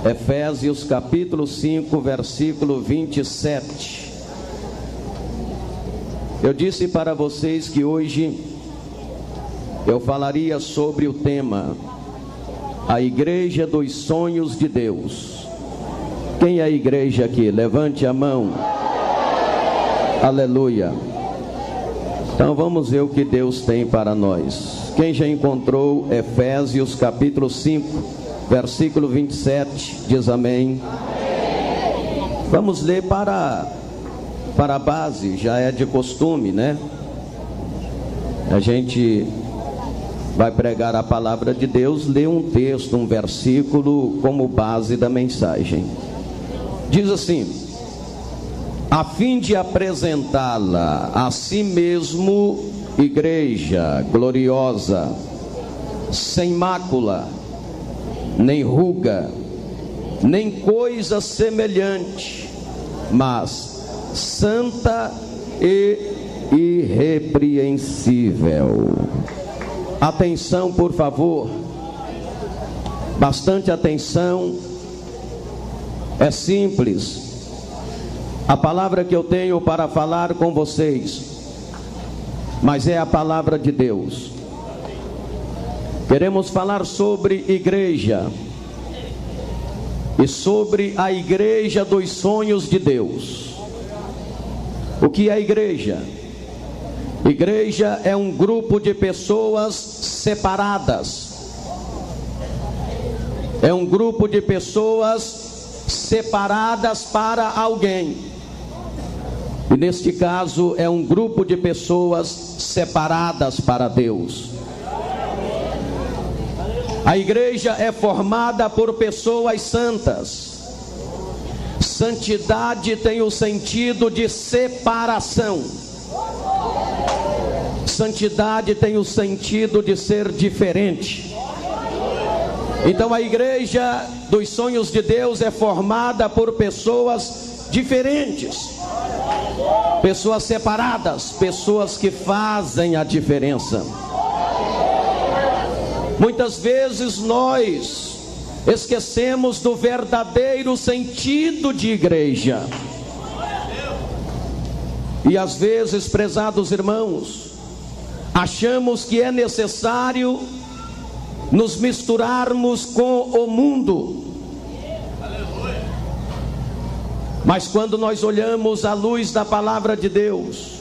Efésios capítulo 5, versículo 27. Eu disse para vocês que hoje eu falaria sobre o tema a igreja dos sonhos de Deus. Quem é a igreja aqui? Levante a mão. Aleluia. Então vamos ver o que Deus tem para nós. Quem já encontrou Efésios capítulo 5, versículo 27, diz amém. Vamos ler para a base, já é de costume, né? A gente vai pregar a palavra de Deus, lê um texto, um versículo como base da mensagem. Diz assim: a fim de apresentá-la a si mesmo, igreja gloriosa, sem mácula, nem ruga, nem coisa semelhante, mas santa e irrepreensível. Atenção, por favor, bastante atenção. É simples. A palavra que eu tenho para falar com vocês, mas é a palavra de Deus. Queremos falar sobre igreja e sobre a igreja dos sonhos de Deus. O que é a igreja? Igreja é um grupo de pessoas separadas. É um grupo de pessoas separadas para alguém. E neste caso é um grupo de pessoas separadas para Deus. A igreja é formada por pessoas santas. Santidade tem o sentido de separação. Santidade tem o sentido de ser diferente. Então a igreja dos sonhos de Deus é formada por pessoas diferentes. Pessoas separadas, pessoas que fazem a diferença. Muitas vezes nós esquecemos do verdadeiro sentido de igreja. E às vezes, prezados irmãos, achamos que é necessário nos misturarmos com o mundo. Mas quando nós olhamos à luz da palavra de Deus,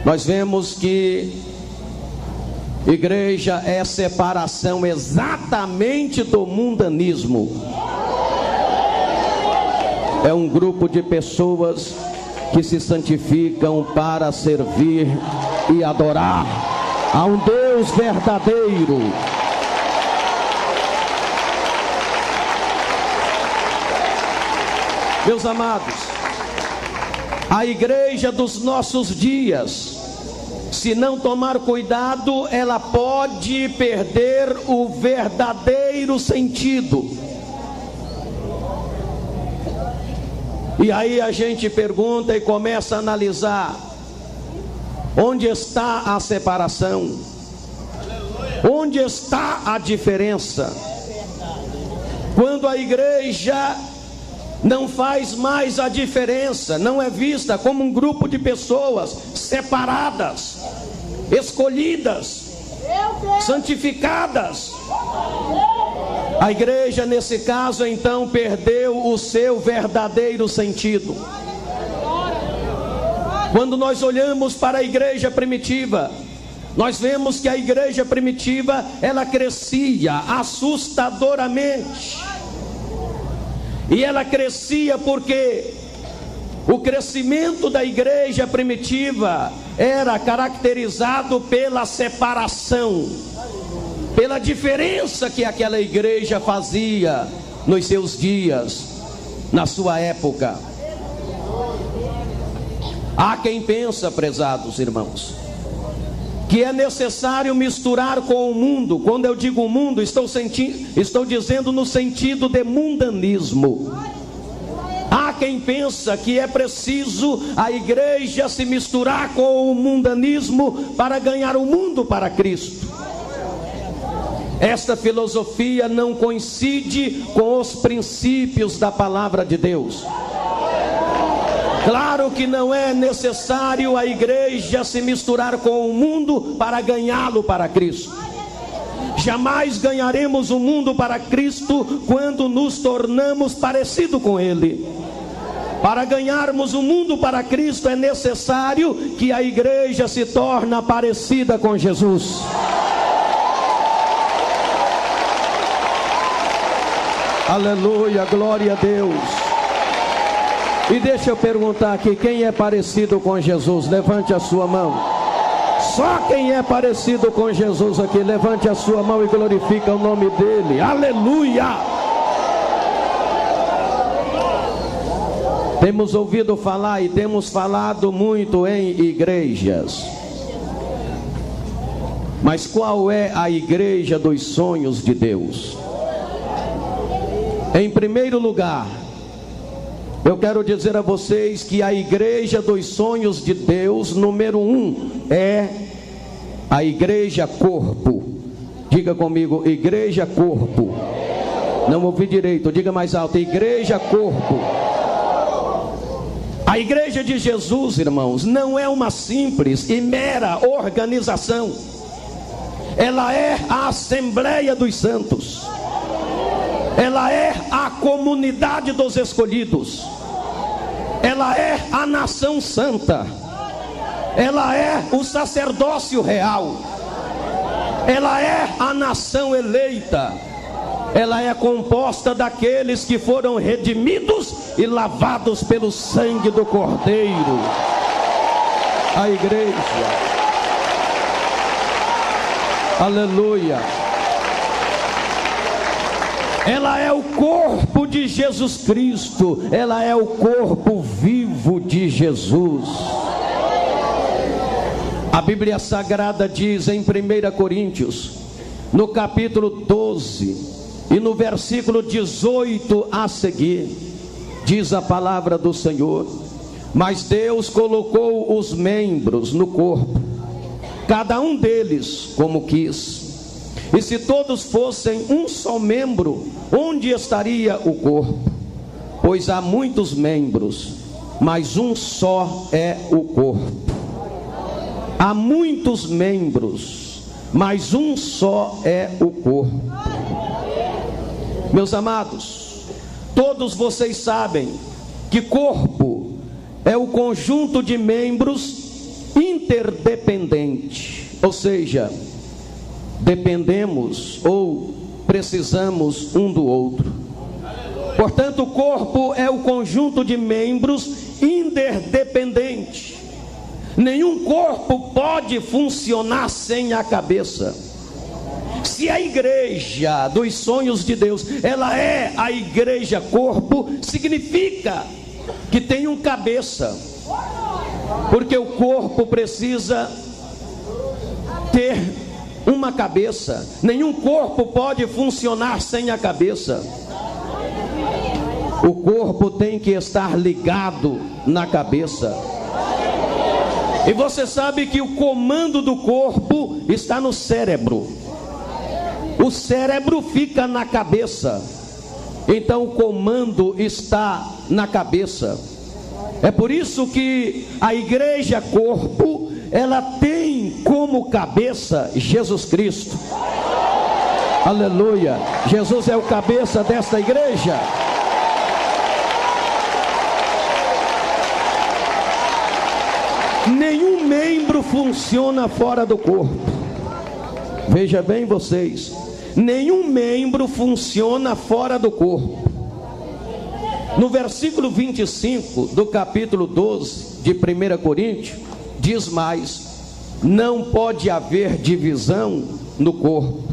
nós vemos que igreja é separação exatamente do mundanismo. É um grupo de pessoas que se santificam para servir e adorar a um Deus verdadeiro. Meus amados, a igreja dos nossos dias, se não tomar cuidado, ela pode perder o verdadeiro sentido. E aí a gente pergunta e começa a analisar: onde está a separação? Onde está a diferença? Quando a igreja não faz mais a diferença, não é vista como um grupo de pessoas separadas, escolhidas, santificadas. A igreja nesse caso então perdeu o seu verdadeiro sentido. Quando nós olhamos para a igreja primitiva, nós vemos que a igreja primitiva, ela crescia assustadoramente. E ela crescia porque o crescimento da igreja primitiva era caracterizado pela separação, pela diferença que aquela igreja fazia nos seus dias, na sua época. Há quem pensa, prezados irmãos, que é necessário misturar com o mundo. Quando eu digo mundo, estou dizendo no sentido de mundanismo. Há quem pensa que é preciso a igreja se misturar com o mundanismo para ganhar o mundo para Cristo. Esta filosofia não coincide com os princípios da palavra de Deus. Claro que não é necessário a igreja se misturar com o mundo para ganhá-lo para Cristo. Jamais ganharemos o mundo para Cristo quando nos tornamos parecidos com Ele. Para ganharmos o mundo para Cristo é necessário que a igreja se torne parecida com Jesus. Aleluia, glória a Deus. E deixa eu perguntar aqui, quem é parecido com Jesus? Levante a sua mão. Só quem é parecido com Jesus aqui, levante a sua mão e glorifica o nome dele. Aleluia. Temos ouvido falar e temos falado muito em igrejas. Mas qual é a igreja dos sonhos de Deus? Em primeiro lugar, eu quero dizer a vocês que a igreja dos sonhos de Deus, número 1, é a igreja corpo. Diga comigo, igreja corpo. Não ouvi direito, diga mais alto, igreja corpo. A igreja de Jesus, irmãos, não é uma simples e mera organização. Ela é a Assembleia dos Santos. Ela é a comunidade dos escolhidos. Ela é a nação santa. Ela é o sacerdócio real. Ela é a nação eleita. Ela é composta daqueles que foram redimidos e lavados pelo sangue do Cordeiro. A igreja. Aleluia. Ela é o corpo de Jesus Cristo. Ela é o corpo vivo de Jesus. A Bíblia Sagrada diz em 1 Coríntios, no capítulo 12 e no versículo 18 a seguir, diz a palavra do Senhor: mas Deus colocou os membros no corpo, cada um deles como quis. E se todos fossem um só membro, onde estaria o corpo? Pois há muitos membros, mas um só é o corpo. Há muitos membros, mas um só é o corpo. Meus amados, todos vocês sabem que corpo é o conjunto de membros interdependente, ou seja, dependemos ou precisamos um do outro. Portanto, o corpo é o conjunto de membros interdependente. Nenhum corpo pode funcionar sem a cabeça. Se a igreja dos sonhos de Deus, ela é a igreja corpo, significa que tem um cabeça, porque o corpo precisa ter uma cabeça. Nenhum corpo pode funcionar sem a cabeça. O corpo tem que estar ligado na cabeça. E você sabe que o comando do corpo está no cérebro. O cérebro fica na cabeça. Então o comando está na cabeça. É por isso que a igreja corpo, ela tem como cabeça Jesus Cristo. Aleluia. Jesus é o cabeça desta igreja. Nenhum membro funciona fora do corpo. Veja bem vocês, nenhum membro funciona fora do corpo. No versículo 25 do capítulo 12 de 1 Coríntios, diz mais: não pode haver divisão no corpo,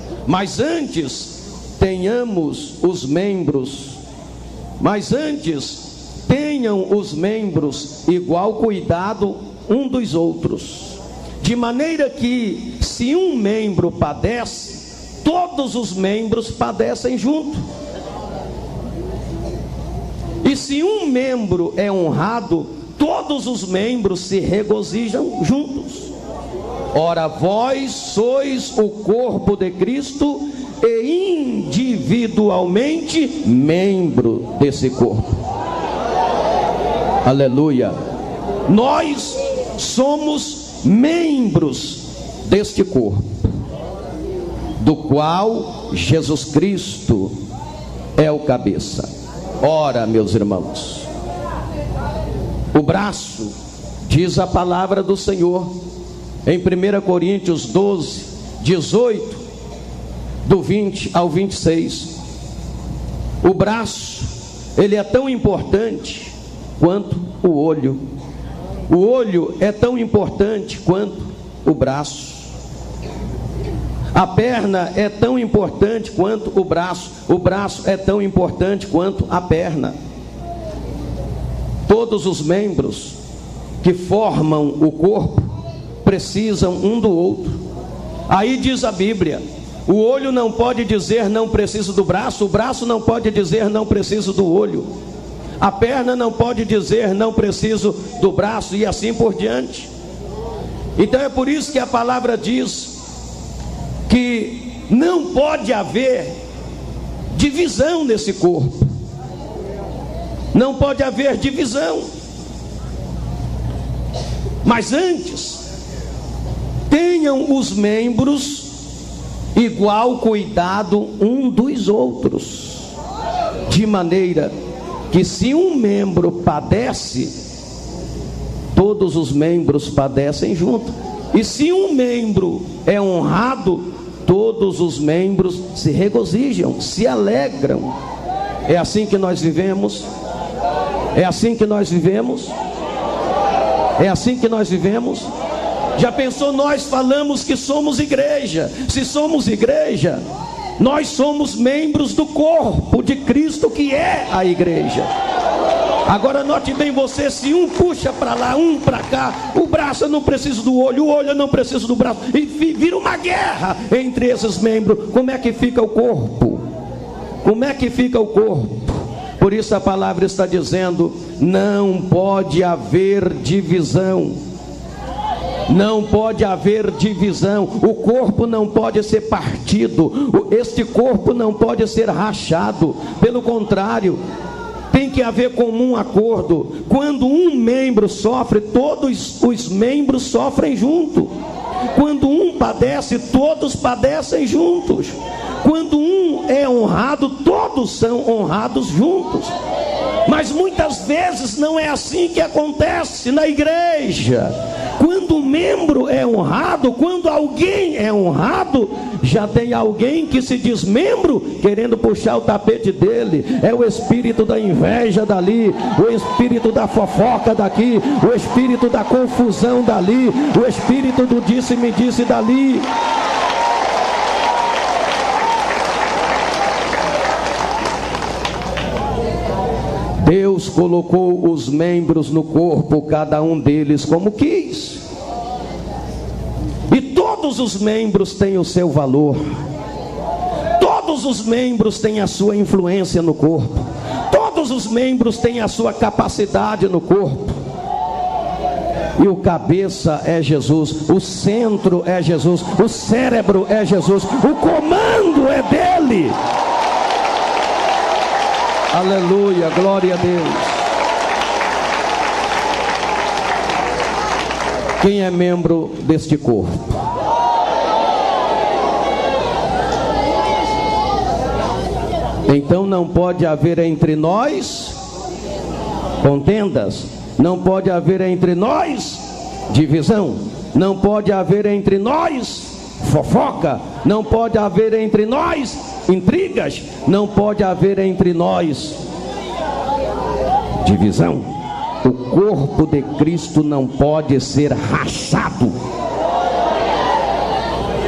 mas antes tenham os membros igual cuidado um dos outros, de maneira que se um membro padece, todos os membros padecem junto. E se um membro é honrado, todos os membros se regozijam juntos. Ora, vós sois o corpo de Cristo e individualmente membro desse corpo. Aleluia. Nós somos membros deste corpo, do qual Jesus Cristo é o cabeça. Ora, meus irmãos, o braço, diz a palavra do Senhor em 1 Coríntios 12, 18, do 20 ao 26. O braço, ele é tão importante quanto o olho. O olho é tão importante quanto o braço. A perna é tão importante quanto o braço. O braço é tão importante quanto a perna. Todos os membros que formam o corpo precisam um do outro. Aí diz a Bíblia: o olho não pode dizer não preciso do braço, o braço não pode dizer não preciso do olho, a perna não pode dizer não preciso do braço, e assim por diante. Então é por isso que a palavra diz que não pode haver divisão nesse corpo. Não pode haver divisão. Mas antes, tenham os membros igual cuidado um dos outros, de maneira que se um membro padece, todos os membros padecem junto. E se um membro é honrado, todos os membros se regozijam, se alegram. É assim que nós vivemos? É assim que nós vivemos? É assim que nós vivemos? Já pensou, nós falamos que somos igreja. Se somos igreja, nós somos membros do corpo de Cristo, que é a igreja. Agora note bem você, se um puxa para lá, um para cá, o braço eu não preciso do olho, o olho eu não preciso do braço, e vira uma guerra entre esses membros. Como é que fica o corpo? Como é que fica o corpo? Por isso a palavra está dizendo: não pode haver divisão. Não pode haver divisão. O corpo não pode ser partido. Este corpo não pode ser rachado. Pelo contrário, tem que haver comum acordo. Quando um membro sofre, todos os membros sofrem junto. Quando um padece, todos padecem juntos. Quando um é honrado, todos são honrados juntos. Mas muitas vezes não é assim que acontece na igreja. Quando um membro é honrado, quando alguém é honrado, já tem alguém que se diz membro, querendo puxar o tapete dele. É o espírito da inveja dali, o espírito da fofoca daqui, o espírito da confusão dali, o espírito do disse-me-disse dali. Deus colocou os membros no corpo, cada um deles como quis. E todos os membros têm o seu valor. Todos os membros têm a sua influência no corpo. Todos os membros têm a sua capacidade no corpo. E o cabeça é Jesus, o centro é Jesus, o cérebro é Jesus, o comando é dele. Aleluia, glória a Deus. Quem é membro deste corpo? Então não pode haver entre nós contendas, não pode haver entre nós divisão, não pode haver entre nós fofoca, não pode haver entre nós intrigas, não pode haver entre nós divisão. O corpo de Cristo não pode ser rachado.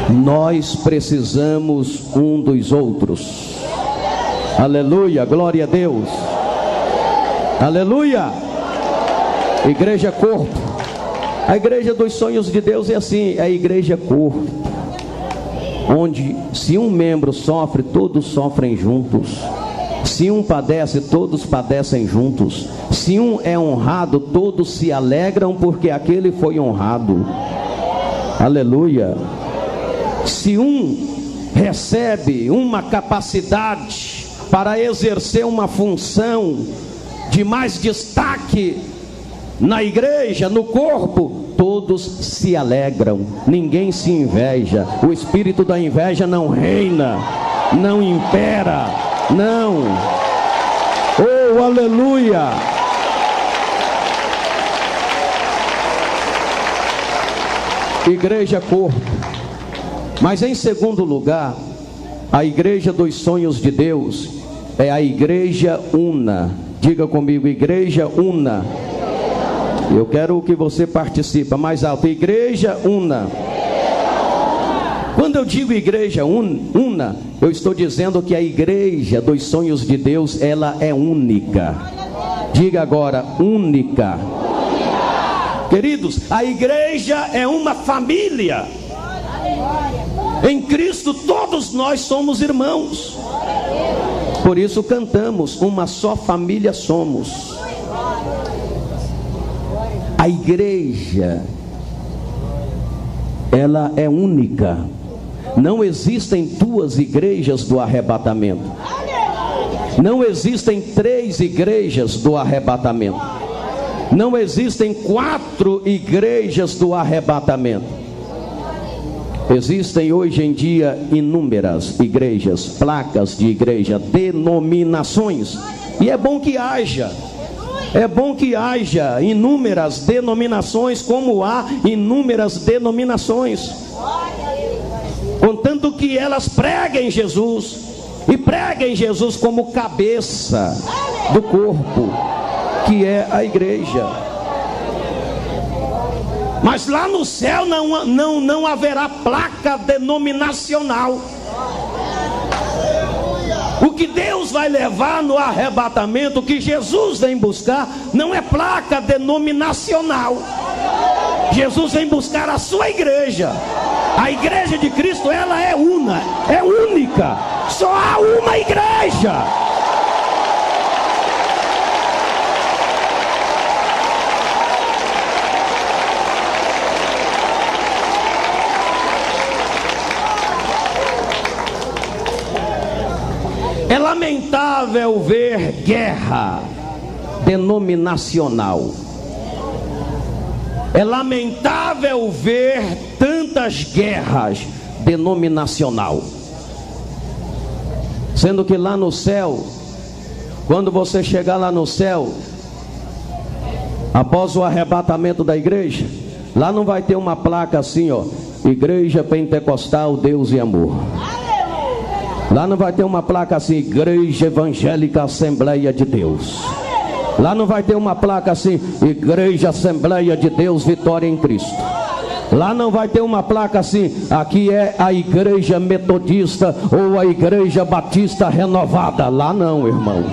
Nós precisamos um dos outros. Aleluia, glória a Deus. Aleluia. Igreja corpo. A igreja dos sonhos de Deus é assim, é a igreja corpo, onde se um membro sofre, todos sofrem juntos. Se um padece, todos padecem juntos. Se um é honrado, todos se alegram porque aquele foi honrado. Aleluia. Se um recebe uma capacidade para exercer uma função de mais destaque na igreja, no corpo, todos se alegram, ninguém se inveja. O espírito da inveja não reina, não impera, não. Oh, aleluia. Igreja corpo. Mas em segundo lugar, a igreja dos sonhos de Deus é a igreja una. Diga comigo, igreja una. Eu quero que você participe mais alto. Igreja una. Quando eu digo igreja una, eu estou dizendo que a igreja dos sonhos de Deus, ela é única. Diga agora, única. Queridos, a igreja é uma família. Em Cristo todos nós somos irmãos. Por isso cantamos, uma só família somos. A igreja, ela é única. Não existem duas igrejas do arrebatamento. Não existem 3 igrejas do arrebatamento. Não existem 4 igrejas do arrebatamento. Existem hoje em dia inúmeras igrejas, placas de igreja, denominações. E é bom que haja. É bom que haja inúmeras denominações, como há inúmeras denominações, contanto que elas preguem Jesus, e preguem Jesus como cabeça do corpo, que é a igreja. Mas lá no céu não haverá placa denominacional. O que Deus vai levar no arrebatamento, o que Jesus vem buscar, não é placa denominacional. Jesus vem buscar a sua igreja. A igreja de Cristo, ela é una, é única. Só há uma igreja. É lamentável ver guerra denominacional. É lamentável ver tantas guerras denominacional. Sendo que lá no céu, quando você chegar lá no céu, após o arrebatamento da igreja, lá não vai ter uma placa assim, ó, Igreja Pentecostal, Deus e Amor. Lá não vai ter uma placa assim, Igreja Evangélica Assembleia de Deus. Lá não vai ter uma placa assim, Igreja Assembleia de Deus, Vitória em Cristo. Lá não vai ter uma placa assim, aqui é a Igreja Metodista ou a Igreja Batista Renovada. Lá não, irmão.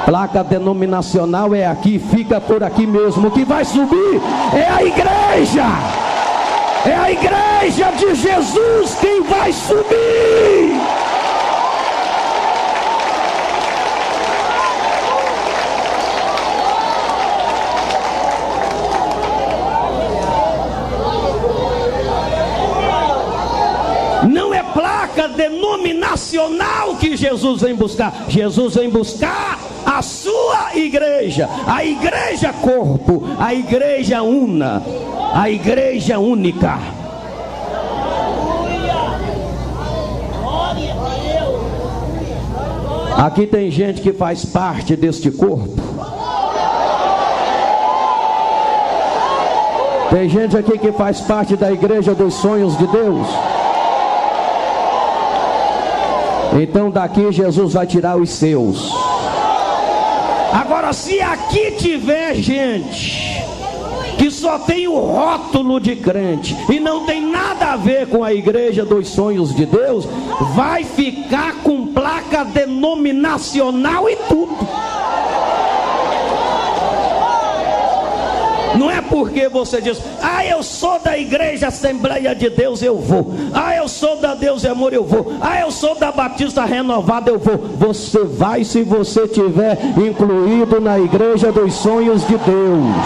Placa denominacional é aqui, fica por aqui mesmo. O que vai subir é a igreja. É a igreja de Jesus quem vai subir. Denominacional que Jesus vem buscar. Jesus vem buscar a sua igreja, a igreja corpo, a igreja una, a igreja única. Aqui tem gente que faz parte deste corpo. Tem gente aqui que faz parte da igreja dos sonhos de Deus. Então daqui Jesus vai tirar os seus. Agora, se aqui tiver gente que só tem o rótulo de crente e não tem nada a ver com a igreja dos sonhos de Deus, vai ficar com placa denominacional e tudo. Não é porque você diz, eu sou da igreja Assembleia de Deus, eu vou. Eu sou da Deus e Amor, eu vou. Eu sou da Batista Renovada, eu vou. Você vai se você estiver incluído na igreja dos sonhos de Deus.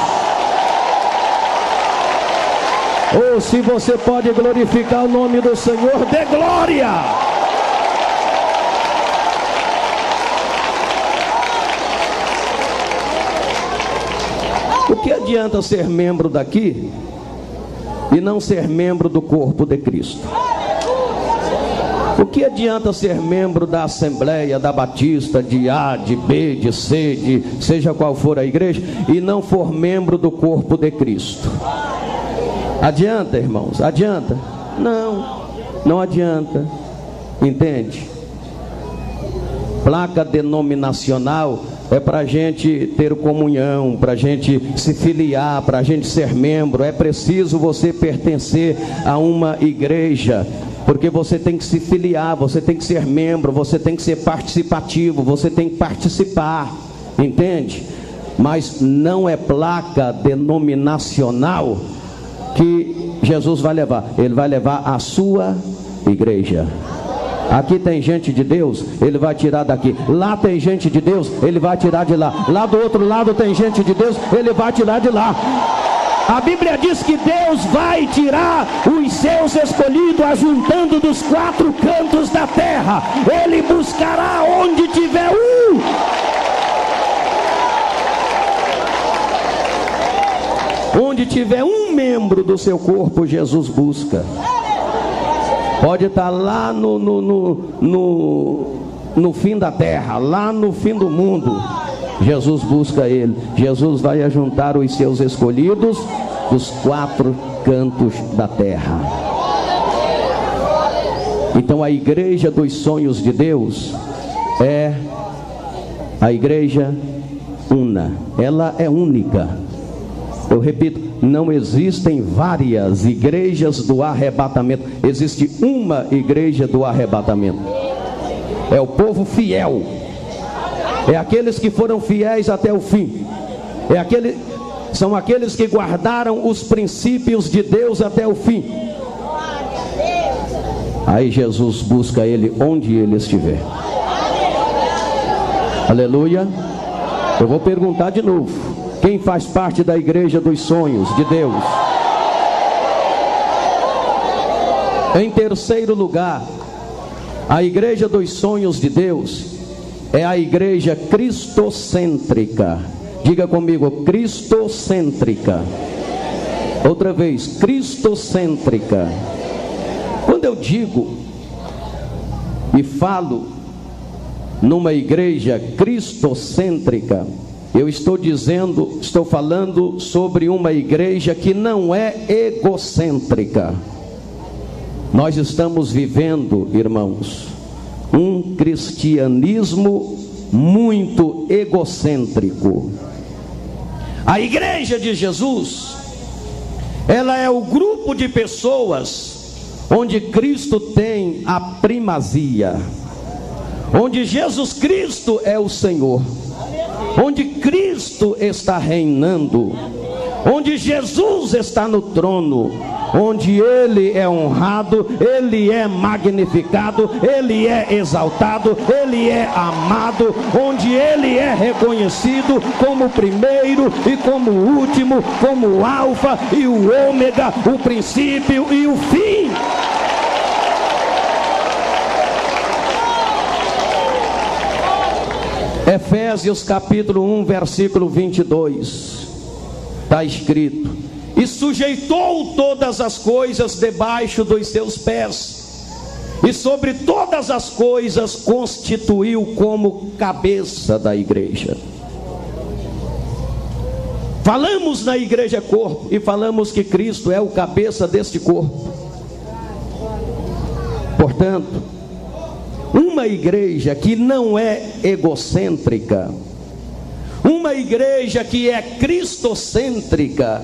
Ou se você pode glorificar o nome do Senhor, dê glória. O que adianta ser membro daqui e não ser membro do corpo de Cristo? O que adianta ser membro da Assembleia, da Batista, de A, de B, de C, de seja qual for a igreja, e não for membro do corpo de Cristo? Adianta, irmãos? Adianta? Não, não adianta. Entende? Placa denominacional é para a gente ter comunhão, para a gente se filiar, para a gente ser membro. É preciso você pertencer a uma igreja, porque você tem que se filiar, você tem que ser membro, você tem que ser participativo, você tem que participar, entende? Mas não é placa denominacional que Jesus vai levar. Ele vai levar a sua igreja. Aqui tem gente de Deus, Ele vai tirar daqui. Lá tem gente de Deus, Ele vai tirar de lá. Lá do outro lado tem gente de Deus, Ele vai tirar de lá. A Bíblia diz que Deus vai tirar os seus escolhidos, ajuntando dos quatro cantos da terra. Ele buscará onde tiver um. Onde tiver um membro do seu corpo, Jesus busca. Pode estar lá no fim da terra, lá no fim do mundo. Jesus busca ele. Jesus vai ajuntar os seus escolhidos dos quatro cantos da terra. Então a igreja dos sonhos de Deus é a igreja una. Ela é única. Eu repito, não existem várias igrejas do arrebatamento. Existe uma igreja do arrebatamento. É o povo fiel. É aqueles que foram fiéis até o fim. São aqueles que guardaram os princípios de Deus até o fim. Aí Jesus busca ele onde ele estiver. Aleluia. Eu vou perguntar de novo: quem faz parte da igreja dos sonhos de Deus? Em terceiro lugar, a igreja dos sonhos de Deus é a igreja cristocêntrica. Diga comigo: cristocêntrica. Outra vez, cristocêntrica. Quando eu digo e falo numa igreja cristocêntrica, eu estou falando sobre uma igreja que não é egocêntrica. Nós estamos vivendo, irmãos, um cristianismo muito egocêntrico. A igreja de Jesus, ela é o grupo de pessoas onde Cristo tem a primazia, onde Jesus Cristo é o Senhor, onde Cristo está reinando, onde Jesus está no trono, onde Ele é honrado, Ele é magnificado, Ele é exaltado, Ele é amado, onde Ele é reconhecido como o primeiro e como o último, como o alfa e o ômega, o princípio e o fim. Efésios capítulo 1, versículo 22, está escrito: e sujeitou todas as coisas debaixo dos seus pés, e sobre todas as coisas constituiu como cabeça da igreja. Falamos na igreja corpo, e falamos que Cristo é o cabeça deste corpo. Portanto, uma igreja que não é egocêntrica, uma igreja que é cristocêntrica,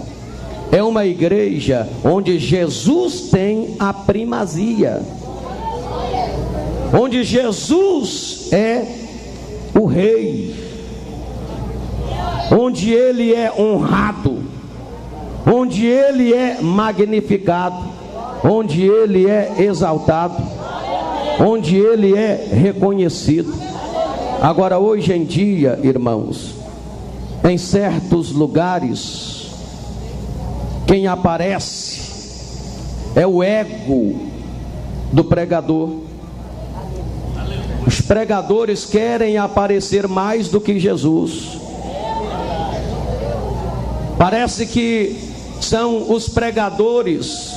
é uma igreja onde Jesus tem a primazia, onde Jesus é o rei, onde Ele é honrado, onde Ele é magnificado, onde Ele é exaltado, onde Ele é reconhecido. Agora, hoje em dia, irmãos, em certos lugares, quem aparece é o ego do pregador. Os pregadores querem aparecer mais do que Jesus. Parece que são os pregadores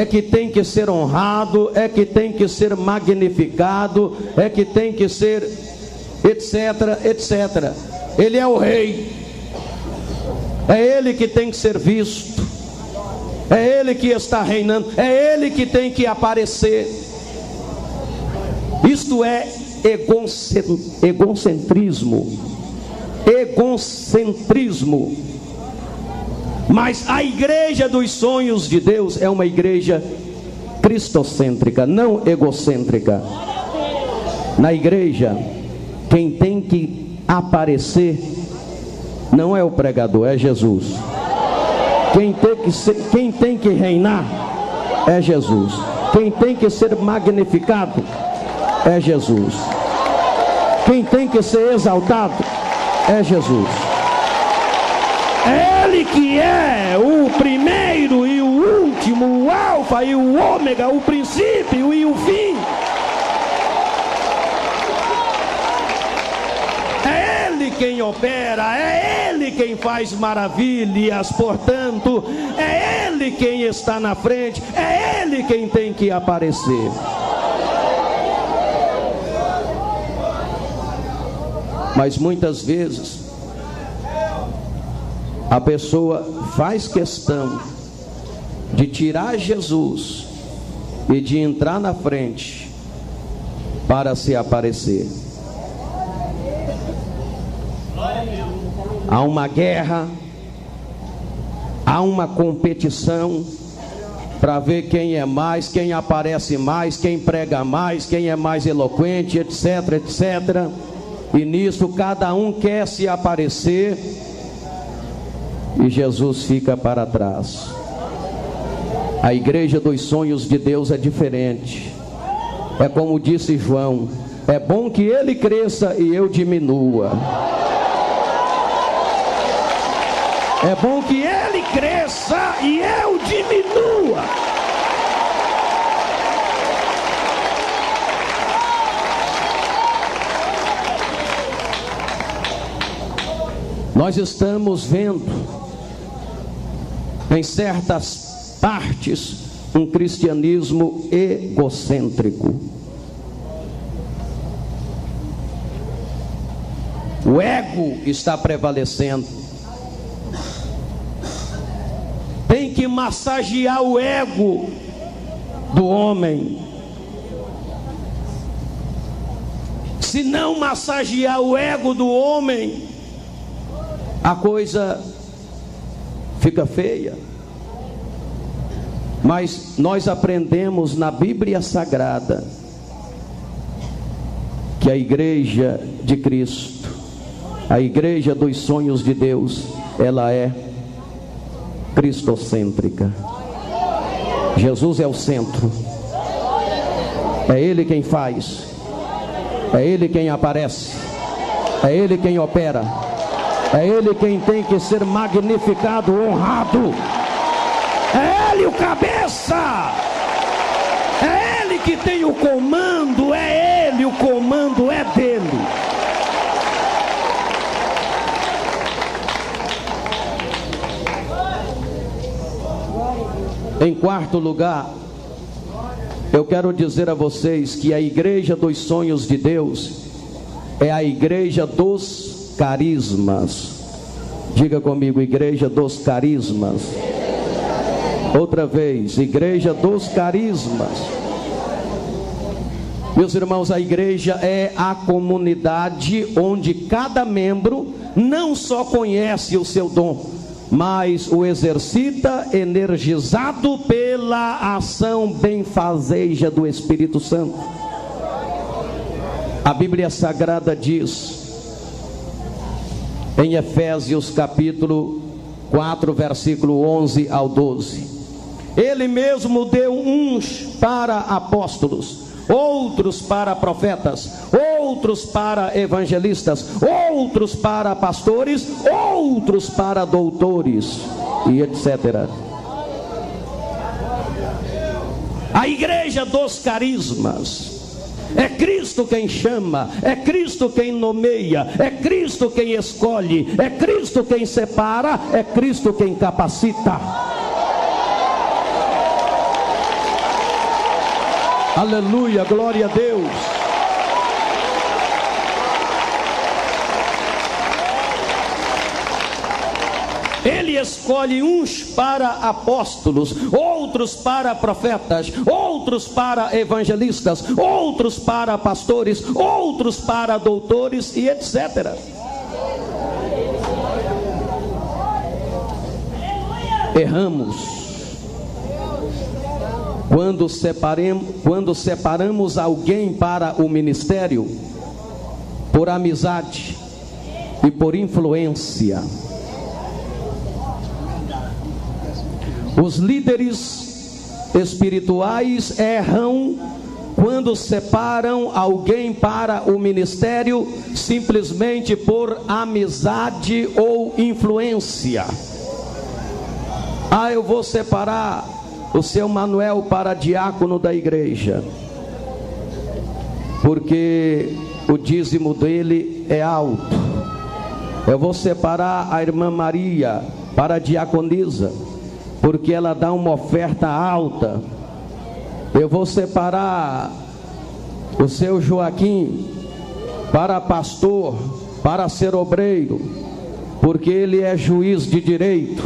que tem que ser honrado, que tem que ser magnificado, que tem que ser etc, etc. Ele é o rei, é ele que tem que ser visto, é ele que está reinando, é ele que tem que aparecer. Isto é egocentrismo. Mas a igreja dos sonhos de Deus é uma igreja cristocêntrica, não egocêntrica. Na igreja, quem tem que aparecer não é o pregador, é Jesus. Quem tem que reinar é Jesus. Quem tem que ser magnificado é Jesus. Quem tem que ser exaltado é Jesus. É Ele que é o primeiro e o último, o alfa e o ômega, o princípio e o fim. É Ele quem opera, é Ele quem faz maravilhas, portanto, é Ele quem está na frente, é Ele quem tem que aparecer. Mas muitas vezes a pessoa faz questão de tirar Jesus e de entrar na frente para se aparecer. Há uma guerra, há uma competição para ver quem é mais, quem aparece mais, quem prega mais, quem é mais eloquente, etc, etc. E nisso cada um quer se aparecer e Jesus fica para trás. A igreja dos sonhos de Deus é diferente. É como disse João: é bom que ele cresça e eu diminua. É bom que ele cresça e eu diminua. Nós estamos vendo em certas partes um cristianismo egocêntrico. O ego está prevalecendo. Tem que massagear o ego do homem. Se não massagear o ego do homem, a coisa fica feia. Mas nós aprendemos na Bíblia Sagrada que a igreja de Cristo, a igreja dos sonhos de Deus, ela é cristocêntrica. Jesus é o centro. É Ele quem faz, é Ele quem aparece, é Ele quem opera. É Ele quem tem que ser magnificado, honrado. É Ele o cabeça. É Ele que tem o comando. É Ele, o comando é dele. Em quarto lugar, eu quero dizer a vocês que a igreja dos sonhos de Deus é a igreja dos carismas. Diga comigo: igreja dos carismas. Outra vez: igreja dos carismas. Meus irmãos, a igreja é a comunidade onde cada membro não só conhece o seu dom, mas o exercita energizado pela ação benfazeja do Espírito Santo. A Bíblia Sagrada diz em Efésios capítulo 4, versículo 11 ao 12: Ele mesmo deu uns para apóstolos, outros para profetas, outros para evangelistas, outros para pastores, outros para doutores, e etc. A igreja dos carismas. É Cristo quem chama, é Cristo quem nomeia, é Cristo quem escolhe, é Cristo quem separa, é Cristo quem capacita. Aleluia, glória a Deus. Ele escolhe uns para apóstolos, outros para profetas, outros para evangelistas, outros para pastores, outros para doutores e etc. Erramos quando separamos alguém para o ministério por amizade e por influência. Os líderes espirituais erram quando separam alguém para o ministério simplesmente por amizade ou influência. Eu vou separar o seu Manuel para diácono da igreja, porque o dízimo dele é alto. Eu vou separar a irmã Maria para diaconisa, porque ela dá uma oferta alta. Eu vou separar o seu Joaquim para pastor, para ser obreiro, porque ele é juiz de direito,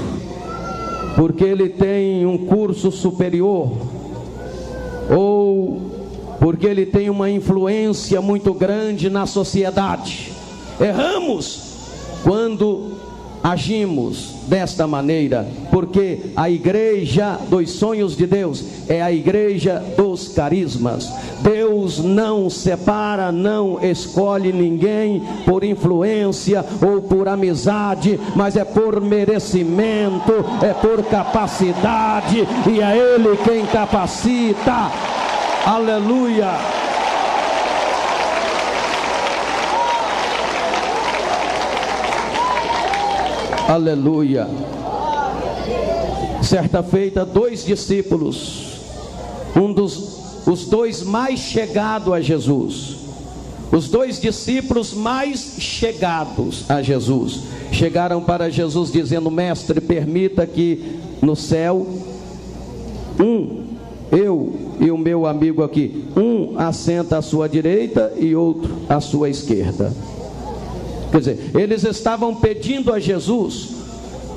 porque ele tem um curso superior, ou porque ele tem uma influência muito grande na sociedade. Erramos quando agimos desta maneira, porque a igreja dos sonhos de Deus é a igreja dos carismas. Deus não separa, não escolhe ninguém por influência ou por amizade, mas é por merecimento, é por capacidade, e é Ele quem capacita. Aleluia. Aleluia. Certa feita, 2 discípulos, os dois mais chegados a Jesus, os 2 discípulos mais chegados a Jesus, chegaram para Jesus dizendo: mestre, permita que no céu, eu e o meu amigo aqui, assenta à sua direita e outro à sua esquerda. Quer dizer, eles estavam pedindo a Jesus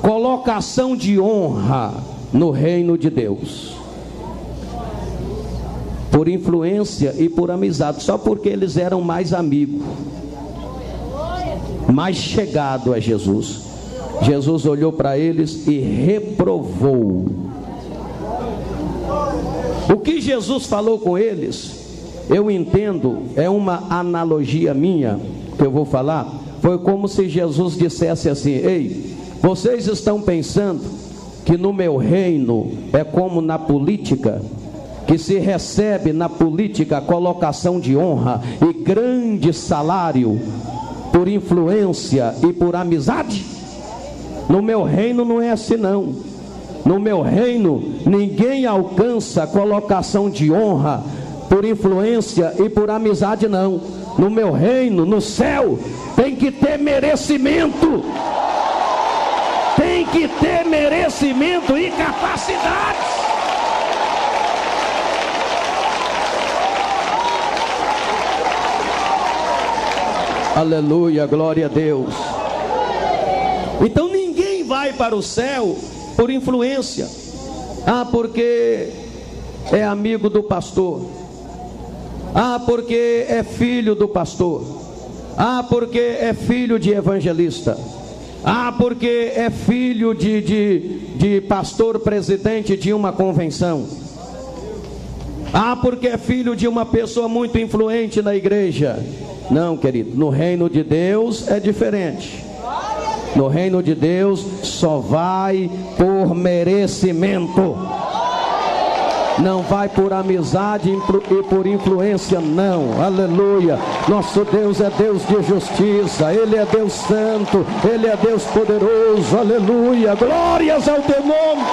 colocação de honra no reino de Deus, por influência e por amizade, só porque eles eram mais amigos, mais chegado a Jesus. Jesus olhou para eles e reprovou. O que Jesus falou com eles, eu entendo, é uma analogia minha que eu vou falar. Foi como se Jesus dissesse assim: ei, vocês estão pensando que no meu reino é como na política, que se recebe na política colocação de honra e grande salário por influência e por amizade? No meu reino não é assim não. No meu reino ninguém alcança colocação de honra por influência e por amizade não. No meu reino, no céu, tem que ter merecimento. Tem que ter merecimento e capacidade. Aleluia, glória a Deus. Então ninguém vai para o céu por influência. Porque é amigo do pastor. Porque é filho do pastor. Porque é filho de evangelista. Porque é filho de pastor presidente de uma convenção. Porque é filho de uma pessoa muito influente na igreja. Não, querido, no reino de Deus é diferente. No reino de Deus só vai por merecimento. Não vai por amizade e por influência, não. Aleluia. Nosso Deus é Deus de justiça. Ele é Deus santo. Ele é Deus poderoso. Aleluia. Glórias ao teu nome.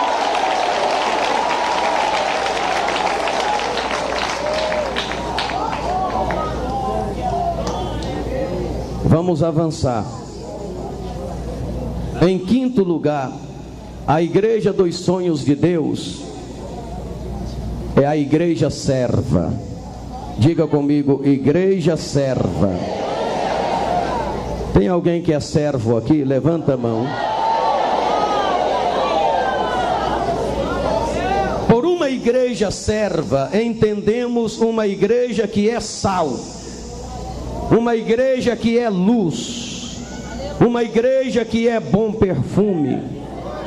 Vamos avançar. Em quinto lugar, a igreja dos sonhos de Deus é a igreja serva. Diga comigo, igreja serva. Tem alguém que é servo aqui? Levanta a mão. Por uma igreja serva, entendemos uma igreja que é sal, uma igreja que é luz, uma igreja que é bom perfume,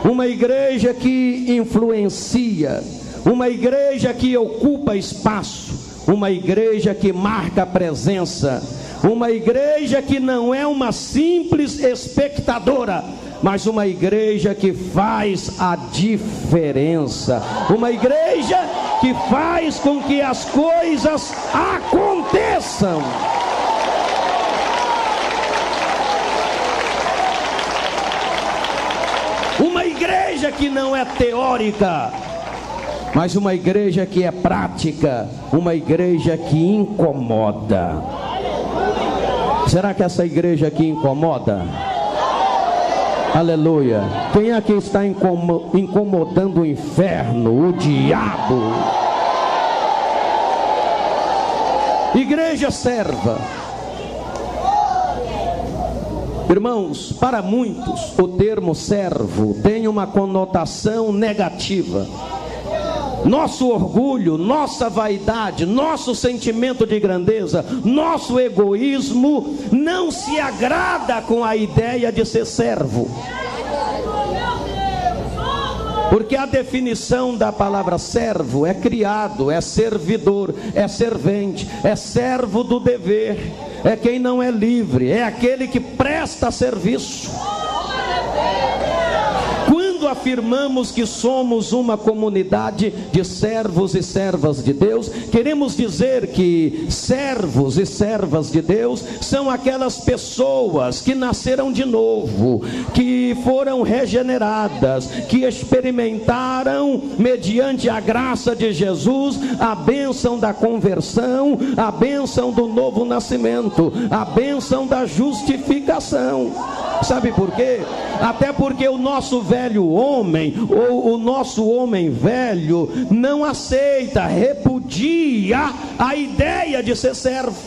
uma igreja que influencia, uma igreja que ocupa espaço, uma igreja que marca presença, uma igreja que não é uma simples espectadora, mas uma igreja que faz a diferença, uma igreja que faz com que as coisas aconteçam. Uma igreja que não é teórica, mas uma igreja que é prática, uma igreja que incomoda. Será que essa igreja aqui incomoda? Aleluia. Quem aqui está incomodando o inferno, o diabo? Igreja serva. Irmãos, para muitos o termo servo tem uma conotação negativa. Nosso orgulho, nossa vaidade, nosso sentimento de grandeza, nosso egoísmo não se agrada com a ideia de ser servo. Porque a definição da palavra servo é criado, é servidor, é servente, é servo do dever, é quem não é livre, é aquele que presta serviço. Quando afirmamos que somos uma comunidade de servos e servas de Deus, queremos dizer que servos e servas de Deus são aquelas pessoas que nasceram de novo, que foram regeneradas, que experimentaram, mediante a graça de Jesus, a bênção da conversão, a bênção do novo nascimento, a bênção da justificação. Sabe por quê? Até porque o nosso velho homem, ou o nosso homem velho, não aceita, repudia a ideia de ser servo.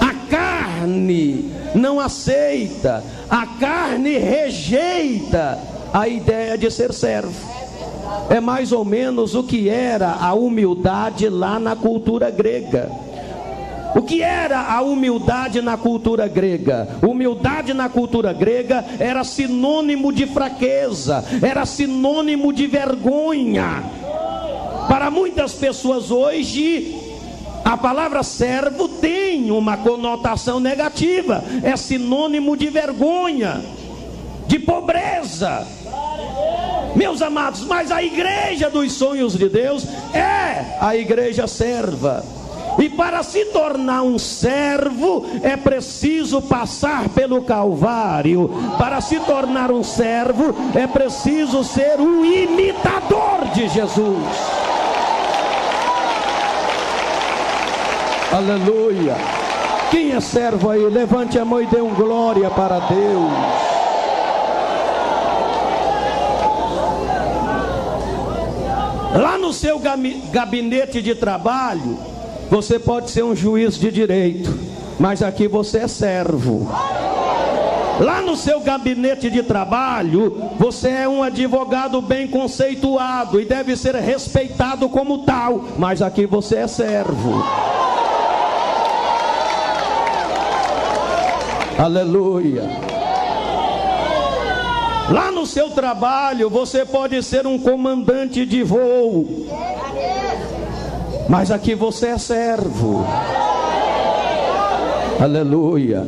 A carne não aceita, a carne rejeita a ideia de ser servo. É mais ou menos o que era a humildade lá na cultura grega. O que era a humildade na cultura grega? Humildade na cultura grega era sinônimo de fraqueza, era sinônimo de vergonha. Para muitas pessoas hoje, a palavra servo tem uma conotação negativa, é sinônimo de vergonha, de pobreza. Meus amados, mas a igreja dos sonhos de Deus é a igreja serva. E para se tornar um servo é preciso passar pelo Calvário. Para se tornar um servo é preciso ser um imitador de Jesus. Aleluia. Quem é servo aí? Levante a mão e dê um glória para Deus. Lá no seu gabinete de trabalho, você pode ser um juiz de direito, mas aqui você é servo. Lá no seu gabinete de trabalho, você é um advogado bem conceituado e deve ser respeitado como tal, mas aqui você é servo. Aleluia. Lá no seu trabalho, você pode ser um comandante de voo, mas aqui você é servo. Aleluia.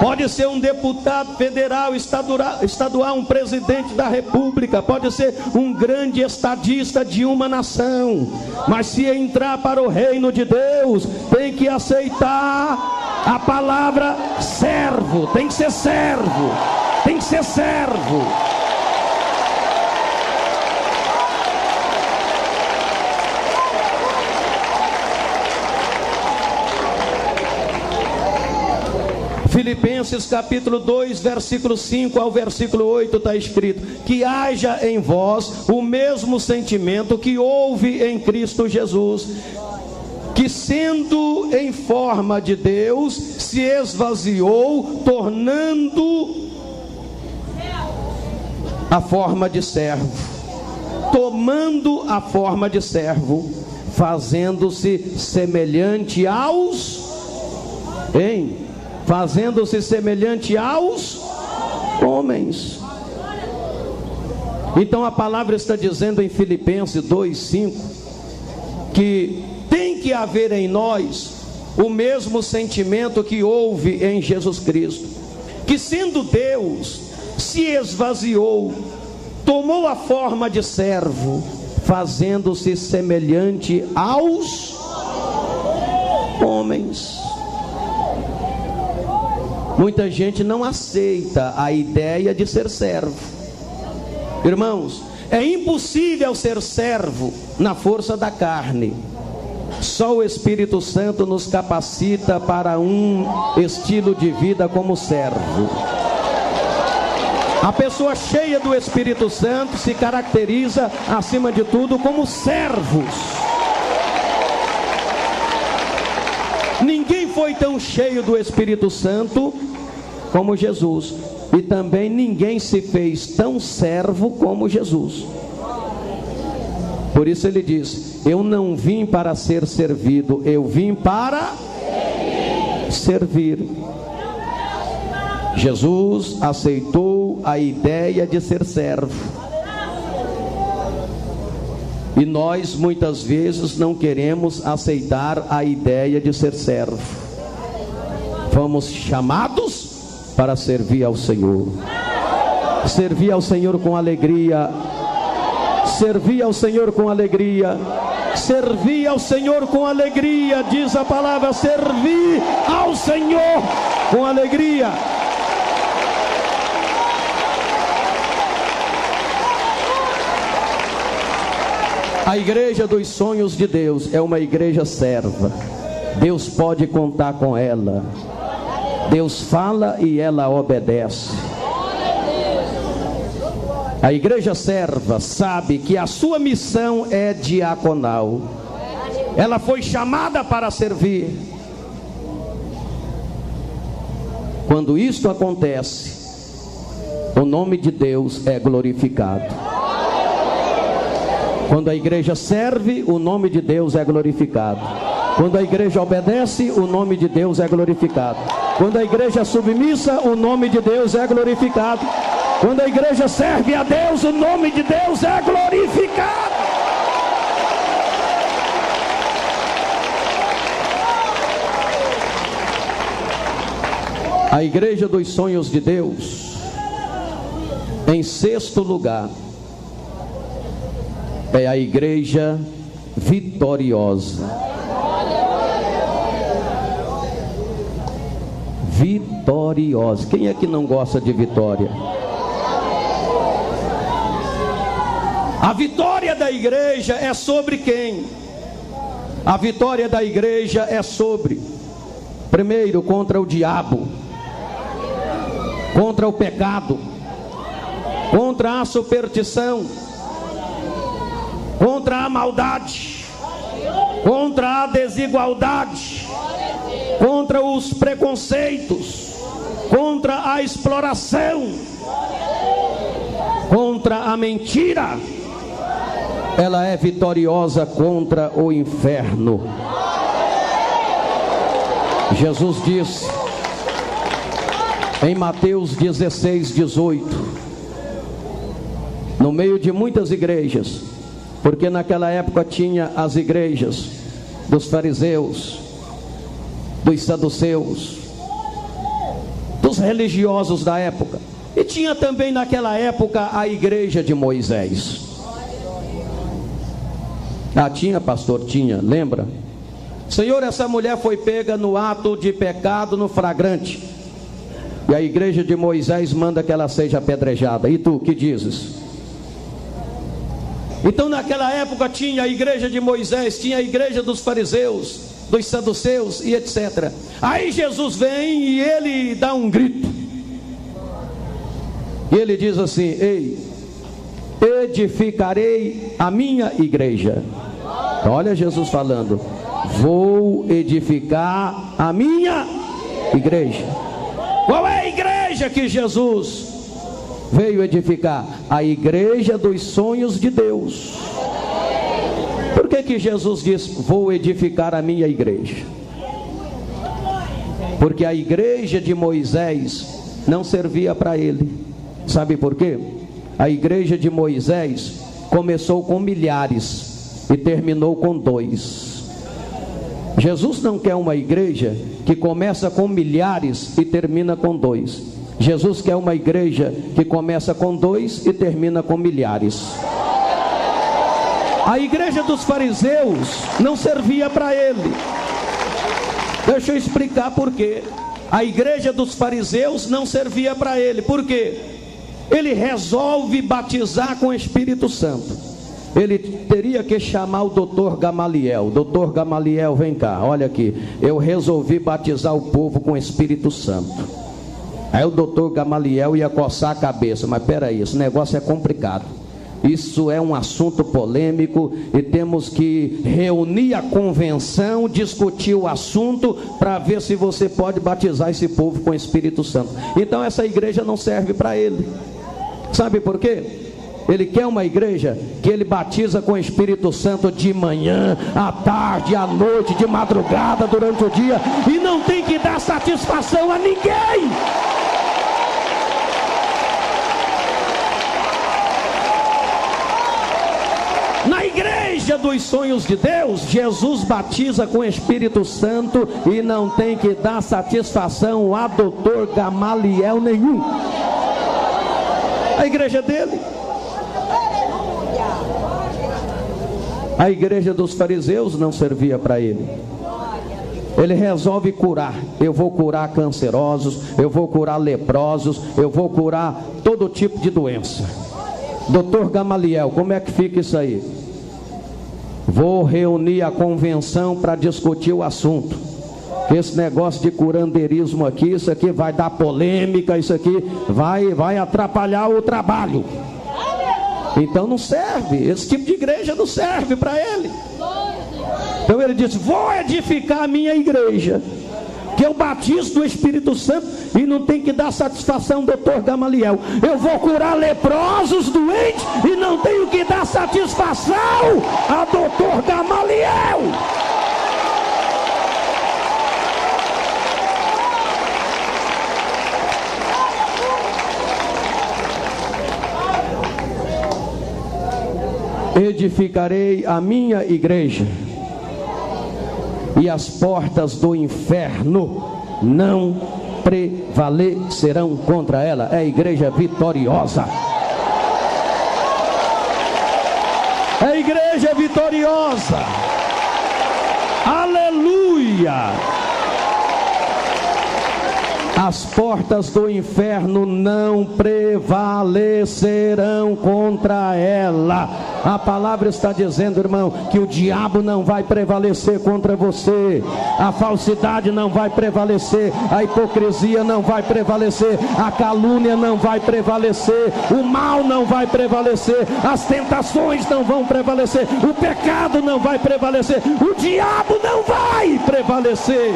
Pode ser um deputado federal, estadual, um presidente da república, pode ser um grande estadista de uma nação, mas se entrar para o reino de Deus, tem que aceitar a palavra servo. Tem que ser servo, tem que ser servo. Filipenses capítulo 2, versículo 5 ao versículo 8 está escrito: que haja em vós o mesmo sentimento que houve em Cristo Jesus, que sendo em forma de Deus, se esvaziou, tornando a forma de servo, tomando a forma de servo, fazendo-se semelhante aos homens. Então a palavra está dizendo em Filipenses 2:5 que tem que haver em nós o mesmo sentimento que houve em Jesus Cristo, que sendo Deus, se esvaziou, tomou a forma de servo, fazendo-se semelhante aos homens. Muita gente não aceita a ideia de ser servo. Irmãos, é impossível ser servo na força da carne. Só o Espírito Santo nos capacita para um estilo de vida como servo. A pessoa cheia do Espírito Santo se caracteriza, acima de tudo, como servos. Ninguém foi tão cheio do Espírito Santo como Jesus, e também ninguém se fez tão servo como Jesus. Por isso ele diz: eu não vim para ser servido, eu vim para servir. Jesus aceitou a ideia de ser servo, e nós muitas vezes não queremos aceitar a ideia de ser servo. Fomos chamados para servir ao Senhor, servir ao Senhor com alegria, servir ao Senhor com alegria, servir ao Senhor com alegria, diz a palavra, servir ao Senhor com alegria. A igreja dos sonhos de Deus é uma igreja serva. Deus pode contar com ela. Deus fala e ela obedece. A igreja serva sabe que a sua missão é diaconal. Ela foi chamada para servir. Quando isto acontece, o nome de Deus é glorificado. Quando a igreja serve, o nome de Deus é glorificado. Quando a igreja obedece, o nome de Deus é glorificado. Quando a igreja é submissa, o nome de Deus é glorificado. Quando a igreja serve a Deus, o nome de Deus é glorificado. A igreja dos sonhos de Deus, em sexto lugar, é a igreja vitoriosa. Vitoriosa. Quem é que não gosta de vitória? A vitória da igreja é sobre quem? A vitória da igreja é sobre, primeiro, contra o diabo, contra o pecado, contra a superstição, contra a maldade, contra a desigualdade, contra os preconceitos, contra a exploração, contra a mentira. Ela é vitoriosa contra o inferno. Jesus disse em Mateus 16:18, no meio de muitas igrejas, porque naquela época tinha as igrejas dos fariseus, dos saduceus, dos religiosos da época, e tinha também naquela época a igreja de Moisés. Tinha, pastor, tinha, lembra? Senhor, essa mulher foi pega no ato de pecado, no flagrante, e a igreja de Moisés manda que ela seja apedrejada. E tu, que dizes? Então naquela época tinha a igreja de Moisés, tinha a igreja dos fariseus, dos saduceus e etc. Aí Jesus vem e ele dá um grito. E ele diz assim: ei, edificarei a minha igreja. Olha Jesus falando: vou edificar a minha igreja. Qual é a igreja que Jesus veio edificar? A igreja dos sonhos de Deus. Por que Jesus diz: vou edificar a minha igreja? Porque a igreja de Moisés não servia para ele. Sabe por quê? A igreja de Moisés começou com milhares e terminou com 2. Jesus não quer uma igreja que começa com milhares e termina com 2. Jesus quer uma igreja que começa com 2 e termina com milhares. A igreja dos fariseus não servia para ele. Deixa eu explicar por quê. A igreja dos fariseus não servia para ele. Por quê? Ele resolve batizar com o Espírito Santo. Ele teria que chamar o doutor Gamaliel. Doutor Gamaliel, vem cá, olha aqui. Eu resolvi batizar o povo com o Espírito Santo. Aí o doutor Gamaliel ia coçar a cabeça. Mas peraí, esse negócio é complicado. Isso é um assunto polêmico e temos que reunir a convenção, discutir o assunto para ver se você pode batizar esse povo com o Espírito Santo. Então essa igreja não serve para ele. Sabe por quê? Ele quer uma igreja que ele batiza com o Espírito Santo de manhã, à tarde, à noite, de madrugada, durante o dia, e não tem que dar satisfação a ninguém. Na igreja dos sonhos de Deus, Jesus batiza com o Espírito Santo e não tem que dar satisfação a doutor Gamaliel nenhum. A igreja dele. A igreja dos fariseus não servia para ele. Ele resolve curar. Eu vou curar cancerosos, eu vou curar leprosos, eu vou curar todo tipo de doença. Doutor Gamaliel, como é que fica isso aí? Vou reunir a convenção para discutir o assunto. Esse negócio de curandeirismo aqui, isso aqui vai dar polêmica, isso aqui vai atrapalhar o trabalho. Então não serve, esse tipo de igreja não serve para ele. Então ele disse: vou edificar a minha igreja, que eu batizo do Espírito Santo e não tem que dar satisfação, doutor Gamaliel. Eu vou curar leprosos, doentes, e não tenho que dar satisfação a doutor Gamaliel. Edificarei a minha igreja, e as portas do inferno não prevalecerão contra ela. É a igreja vitoriosa. É a igreja vitoriosa. Aleluia! As portas do inferno não prevalecerão contra ela. A palavra está dizendo, irmão, que o diabo não vai prevalecer contra você. A falsidade não vai prevalecer. A hipocrisia não vai prevalecer. A calúnia não vai prevalecer. O mal não vai prevalecer. As tentações não vão prevalecer. O pecado não vai prevalecer. O diabo não vai prevalecer.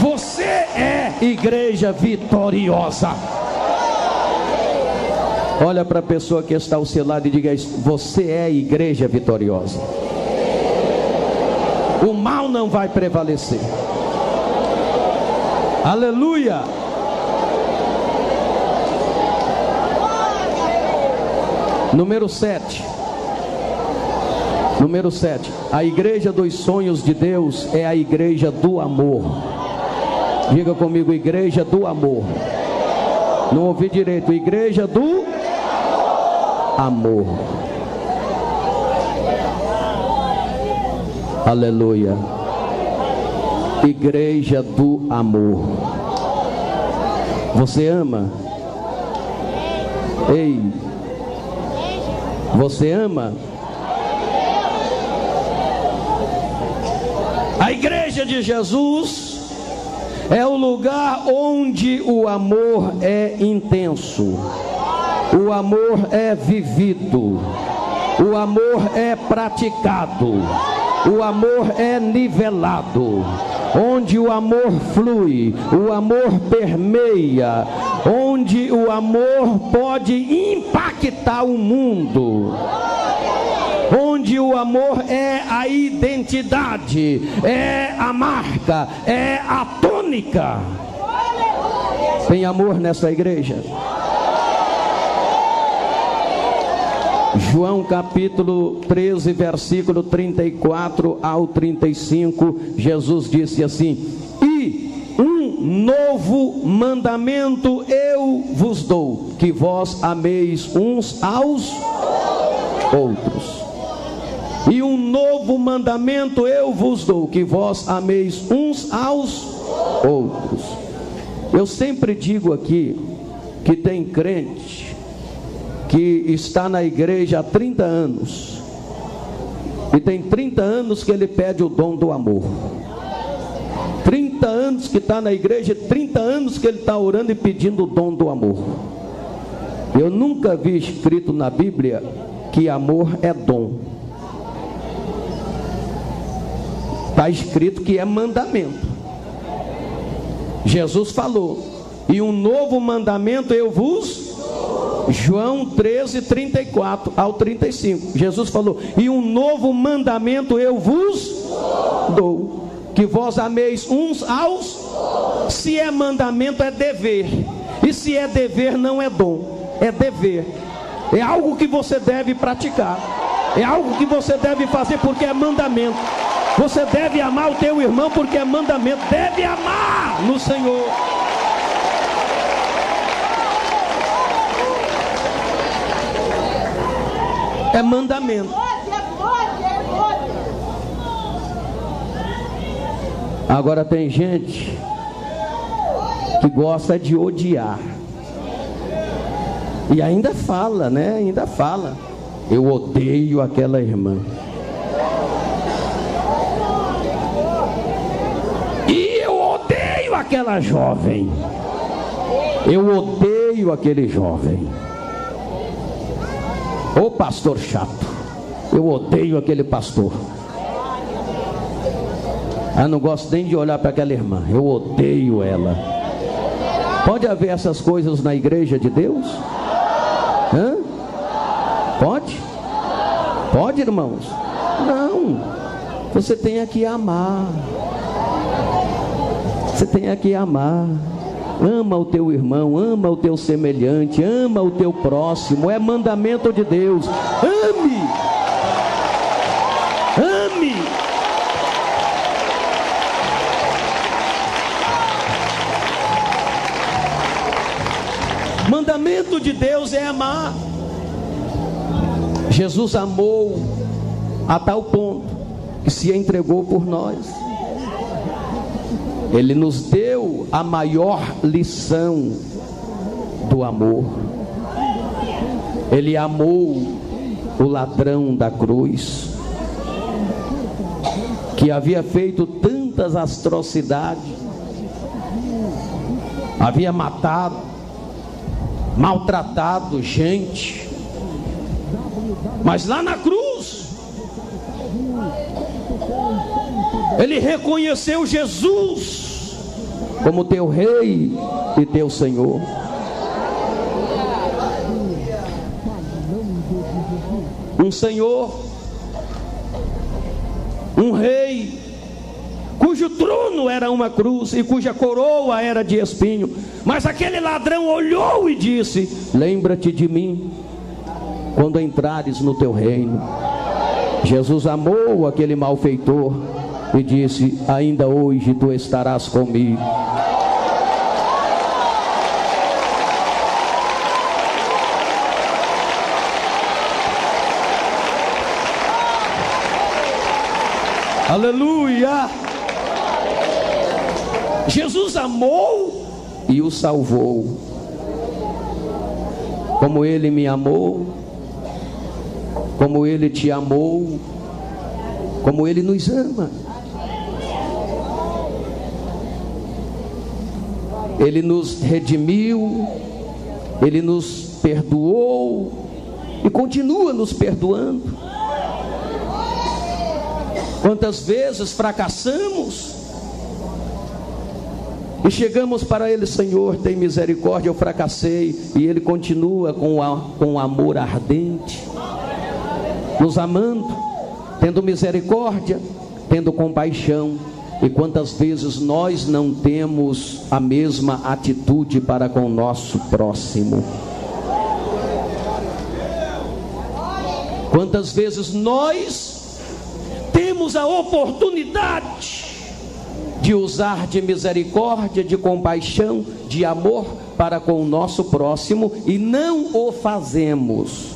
Você é igreja vitoriosa. Olha para a pessoa que está ao seu lado e diga isso: você é igreja vitoriosa. O mal não vai prevalecer. Aleluia. Número 7. Número 7. A igreja dos sonhos de Deus é a igreja do amor. Diga comigo: igreja do amor. Não ouvi direito. Igreja do amor. Aleluia. Igreja do amor. Você ama? Ei, você ama? igreja de Jesus é o lugar onde o amor é intenso, o amor é vivido, o amor é praticado, o amor é nivelado, onde o amor flui, o amor permeia, onde o amor pode impactar o mundo, onde o amor é a identidade, é a marca, é a tônica. Tem amor nessa igreja? João capítulo 13, versículo 34 ao 35, Jesus disse assim: e um novo mandamento eu vos dou, que vós ameis uns aos outros. E um novo mandamento eu vos dou, que vós ameis uns aos outros. Eu sempre digo aqui que tem crente que está na igreja há 30 anos e tem 30 anos que ele pede o dom do amor. 30 anos que está na igreja, 30 anos que ele está orando e pedindo o dom do amor. Eu nunca vi escrito na Bíblia que amor é dom. Está escrito que é mandamento. Jesus falou: e um novo mandamento eu vos... João 13, 34 ao 35. Jesus falou: e um novo mandamento eu vos dou, que vós ameis uns aos... Se é mandamento é dever, e se é dever não é dom, é dever. É algo que você deve praticar, é algo que você deve fazer porque é mandamento. Você deve amar o teu irmão porque é mandamento. Deve amar no Senhor. É mandamento. Agora tem gente que gosta de odiar. E ainda fala, né? Ainda fala: eu odeio aquela irmã. E eu odeio aquela jovem. Eu odeio aquele jovem. Ô pastor chato, eu odeio aquele pastor. Eu não gosto nem de olhar para aquela irmã, eu odeio ela. Pode haver essas coisas na igreja de Deus? Hã? Pode? Pode, irmãos? Não. Você tem que amar. Você tem que amar. Ama o teu irmão, ama o teu semelhante, ama o teu próximo. É mandamento de Deus. Ame. Ame. Mandamento de Deus é amar. Jesus amou a tal ponto que se entregou por nós. Ele nos deu a maior lição do amor. Ele amou o ladrão da cruz, que havia feito tantas atrocidades, havia matado, maltratado gente, mas lá na cruz ele reconheceu Jesus como teu rei e teu Senhor. Um Senhor, um rei, cujo trono era uma cruz e cuja coroa era de espinho. Mas aquele ladrão olhou e disse: lembra-te de mim quando entrares no teu reino. Jesus amou aquele malfeitor e disse: ainda hoje tu estarás comigo. Aleluia! Jesus amou e o salvou. Como ele me amou, como ele te amou, como ele nos ama. Ele nos redimiu, Ele nos perdoou e continua nos perdoando. Quantas vezes fracassamos e chegamos para Ele: Senhor, tem misericórdia, eu fracassei. E Ele continua com amor ardente, nos amando, tendo misericórdia, tendo compaixão. E quantas vezes nós não temos a mesma atitude para com o nosso próximo? Quantas vezes nós temos a oportunidade de usar de misericórdia, de compaixão, de amor para com o nosso próximo e não o fazemos?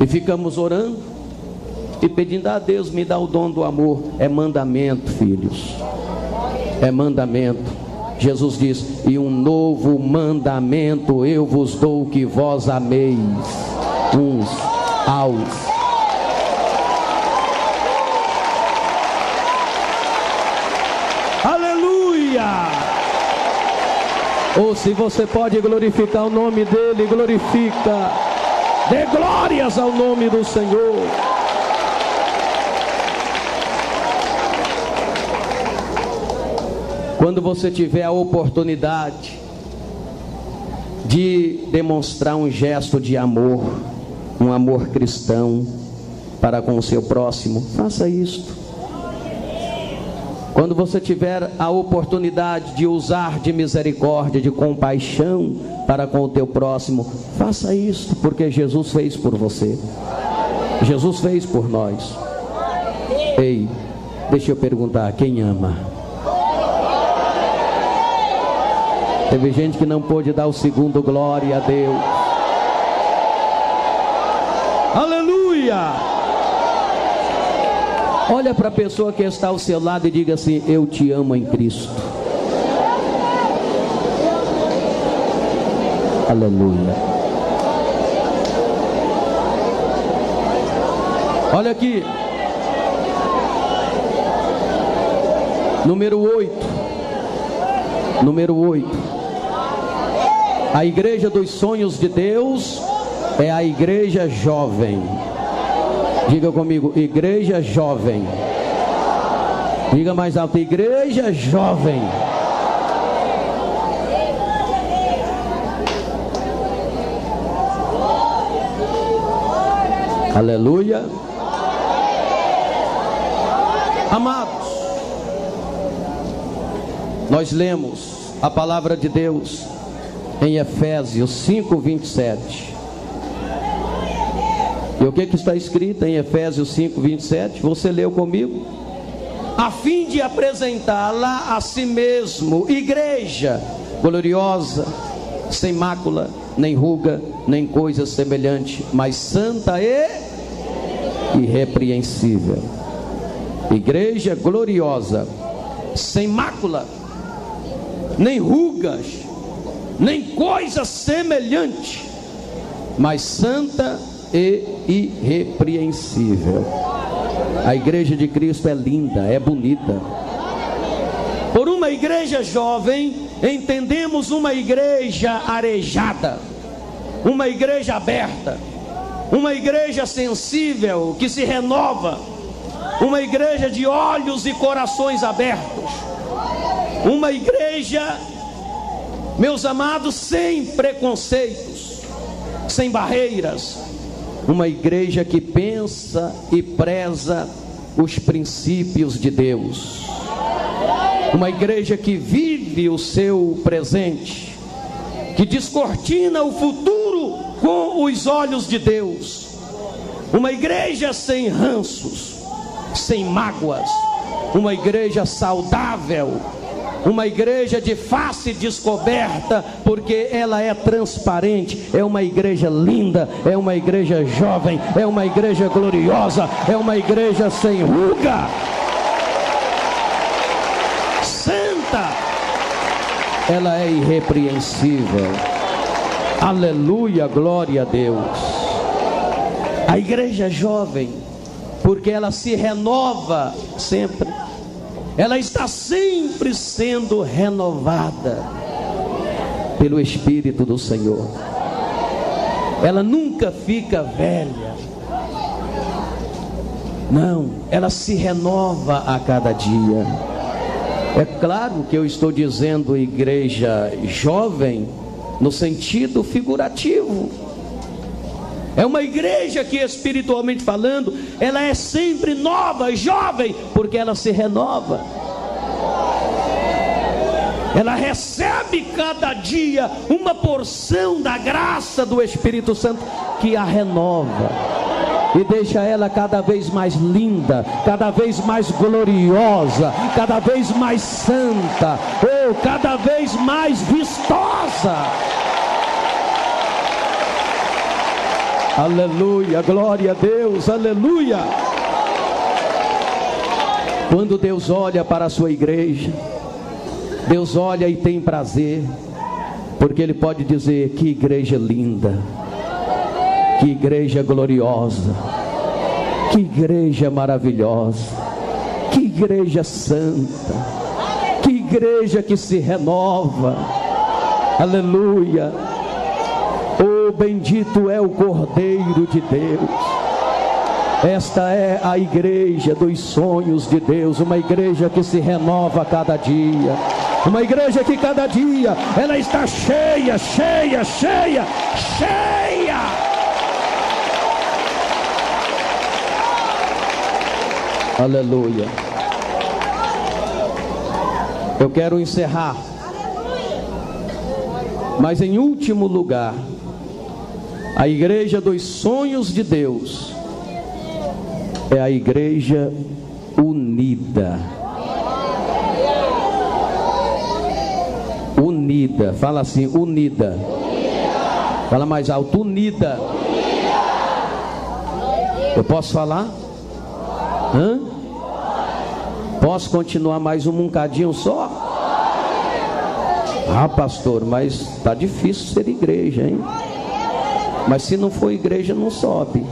E ficamos orando e pedindo a Deus: me dá o dom do amor. É mandamento, filhos, é mandamento. Jesus diz: e um novo mandamento eu vos dou, que vós ameis uns aos. Aleluia! Ou se você pode glorificar o nome dele, glorifica, dê glórias ao nome do Senhor. Quando você tiver a oportunidade de demonstrar um gesto de amor, um amor cristão para com o seu próximo, faça isto. Quando você tiver a oportunidade de usar de misericórdia, de compaixão para com o teu próximo, faça isto, porque Jesus fez por você, Jesus fez por nós. Ei, deixa eu perguntar: quem ama? Teve gente que não pôde dar o segundo glória a Deus. Aleluia! Olha para a pessoa que está ao seu lado e diga assim: eu te amo em Cristo. Aleluia. Olha aqui, número 8. Número 8. A igreja dos sonhos de Deus é a igreja jovem. Diga comigo: igreja jovem. Diga mais alto: igreja jovem. Aleluia. Amados, nós lemos a palavra de Deus em Efésios 5:27. E o que está escrito em Efésios 5:27? Você leu comigo? A fim de apresentá-la a si mesmo, igreja gloriosa, sem mácula, nem ruga, nem coisa semelhante, mas santa e irrepreensível. Igreja gloriosa, sem mácula, nem rugas, nem coisa semelhante, mas santa e irrepreensível. A igreja de Cristo é linda, é bonita. Por uma igreja jovem, entendemos uma igreja arejada, uma igreja aberta, uma igreja sensível que se renova, uma igreja de olhos e corações abertos, uma igreja, meus amados, sem preconceitos, sem barreiras, uma igreja que pensa e preza os princípios de Deus, uma igreja que vive o seu presente, que descortina o futuro com os olhos de Deus, uma igreja sem ranços, sem mágoas, uma igreja saudável, uma igreja de face descoberta, porque ela é transparente, é uma igreja linda, é uma igreja jovem, é uma igreja gloriosa, é uma igreja sem ruga, santa, ela é irrepreensível. Aleluia, glória a Deus. A igreja jovem, porque ela se renova sempre, ela está sempre sendo renovada pelo Espírito do Senhor. Ela nunca fica velha. Não, ela se renova a cada dia. É claro que eu estou dizendo igreja jovem no sentido figurativo. É uma igreja que, espiritualmente falando, ela é sempre nova, jovem, porque ela se renova. Ela recebe cada dia uma porção da graça do Espírito Santo que a renova e deixa ela cada vez mais linda, cada vez mais gloriosa, cada vez mais santa, ou cada vez mais vistosa. Aleluia, glória a Deus, aleluia. Quando Deus olha para a sua igreja, Deus olha e tem prazer, porque Ele pode dizer: que igreja linda, que igreja gloriosa, que igreja maravilhosa, que igreja santa, que igreja que se renova. Aleluia. Oh, bendito é o Cordeiro de Deus. Esta é a igreja dos sonhos de Deus, uma igreja que se renova a cada dia, uma igreja que cada dia ela está cheia, cheia, cheia, cheia. Aleluia. Eu quero encerrar, mas em último lugar, a igreja dos sonhos de Deus é a igreja unida. Unida, fala assim, unida. Fala mais alto, unida. Eu posso falar? Hã? Posso continuar mais um bocadinho só? Ah, pastor, mas está difícil ser igreja, hein? Mas se não for igreja, não sobe.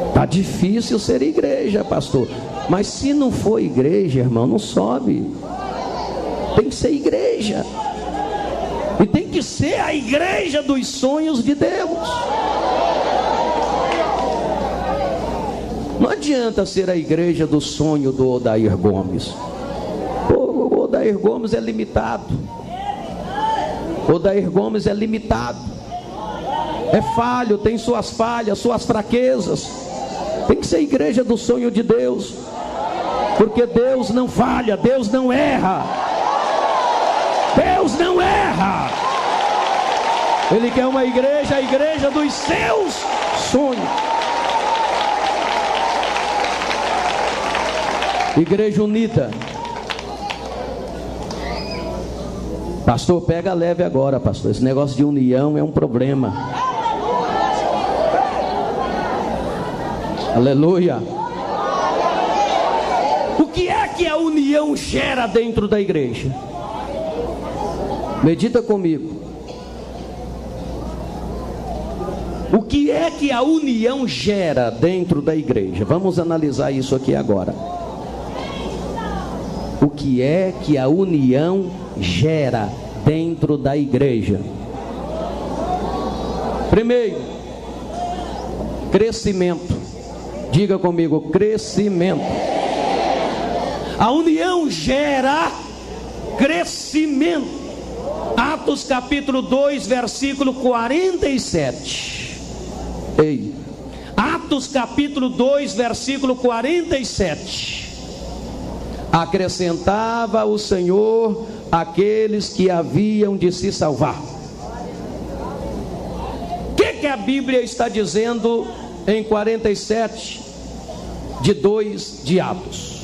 Está difícil ser igreja, pastor. Mas se não for igreja, irmão, não sobe. Tem que ser igreja. E tem que ser a igreja dos sonhos de Deus. Não adianta ser a igreja do sonho do Odair Gomes. O Odair Gomes é limitado. Odair Gomes é limitado, é falho, tem suas falhas, suas fraquezas. Tem que ser a igreja do sonho de Deus, porque Deus não falha, Deus não erra. Deus não erra. Ele quer uma igreja, a igreja dos seus sonhos. Igreja unida. Pastor, pega leve agora, pastor. Esse negócio de união é um problema. Aleluia. O que é que a união gera dentro da igreja? Medita comigo. O que é que a união gera dentro da igreja? Vamos analisar isso aqui agora. O que é que a união gera dentro da igreja? Primeiro, crescimento. Diga comigo, crescimento. A união gera crescimento. Atos capítulo 2, versículo 47. Ei, Atos capítulo 2, versículo 47. Acrescentava o Senhor aqueles que haviam de se salvar. O que a Bíblia está dizendo em 47 de 2 de Atos?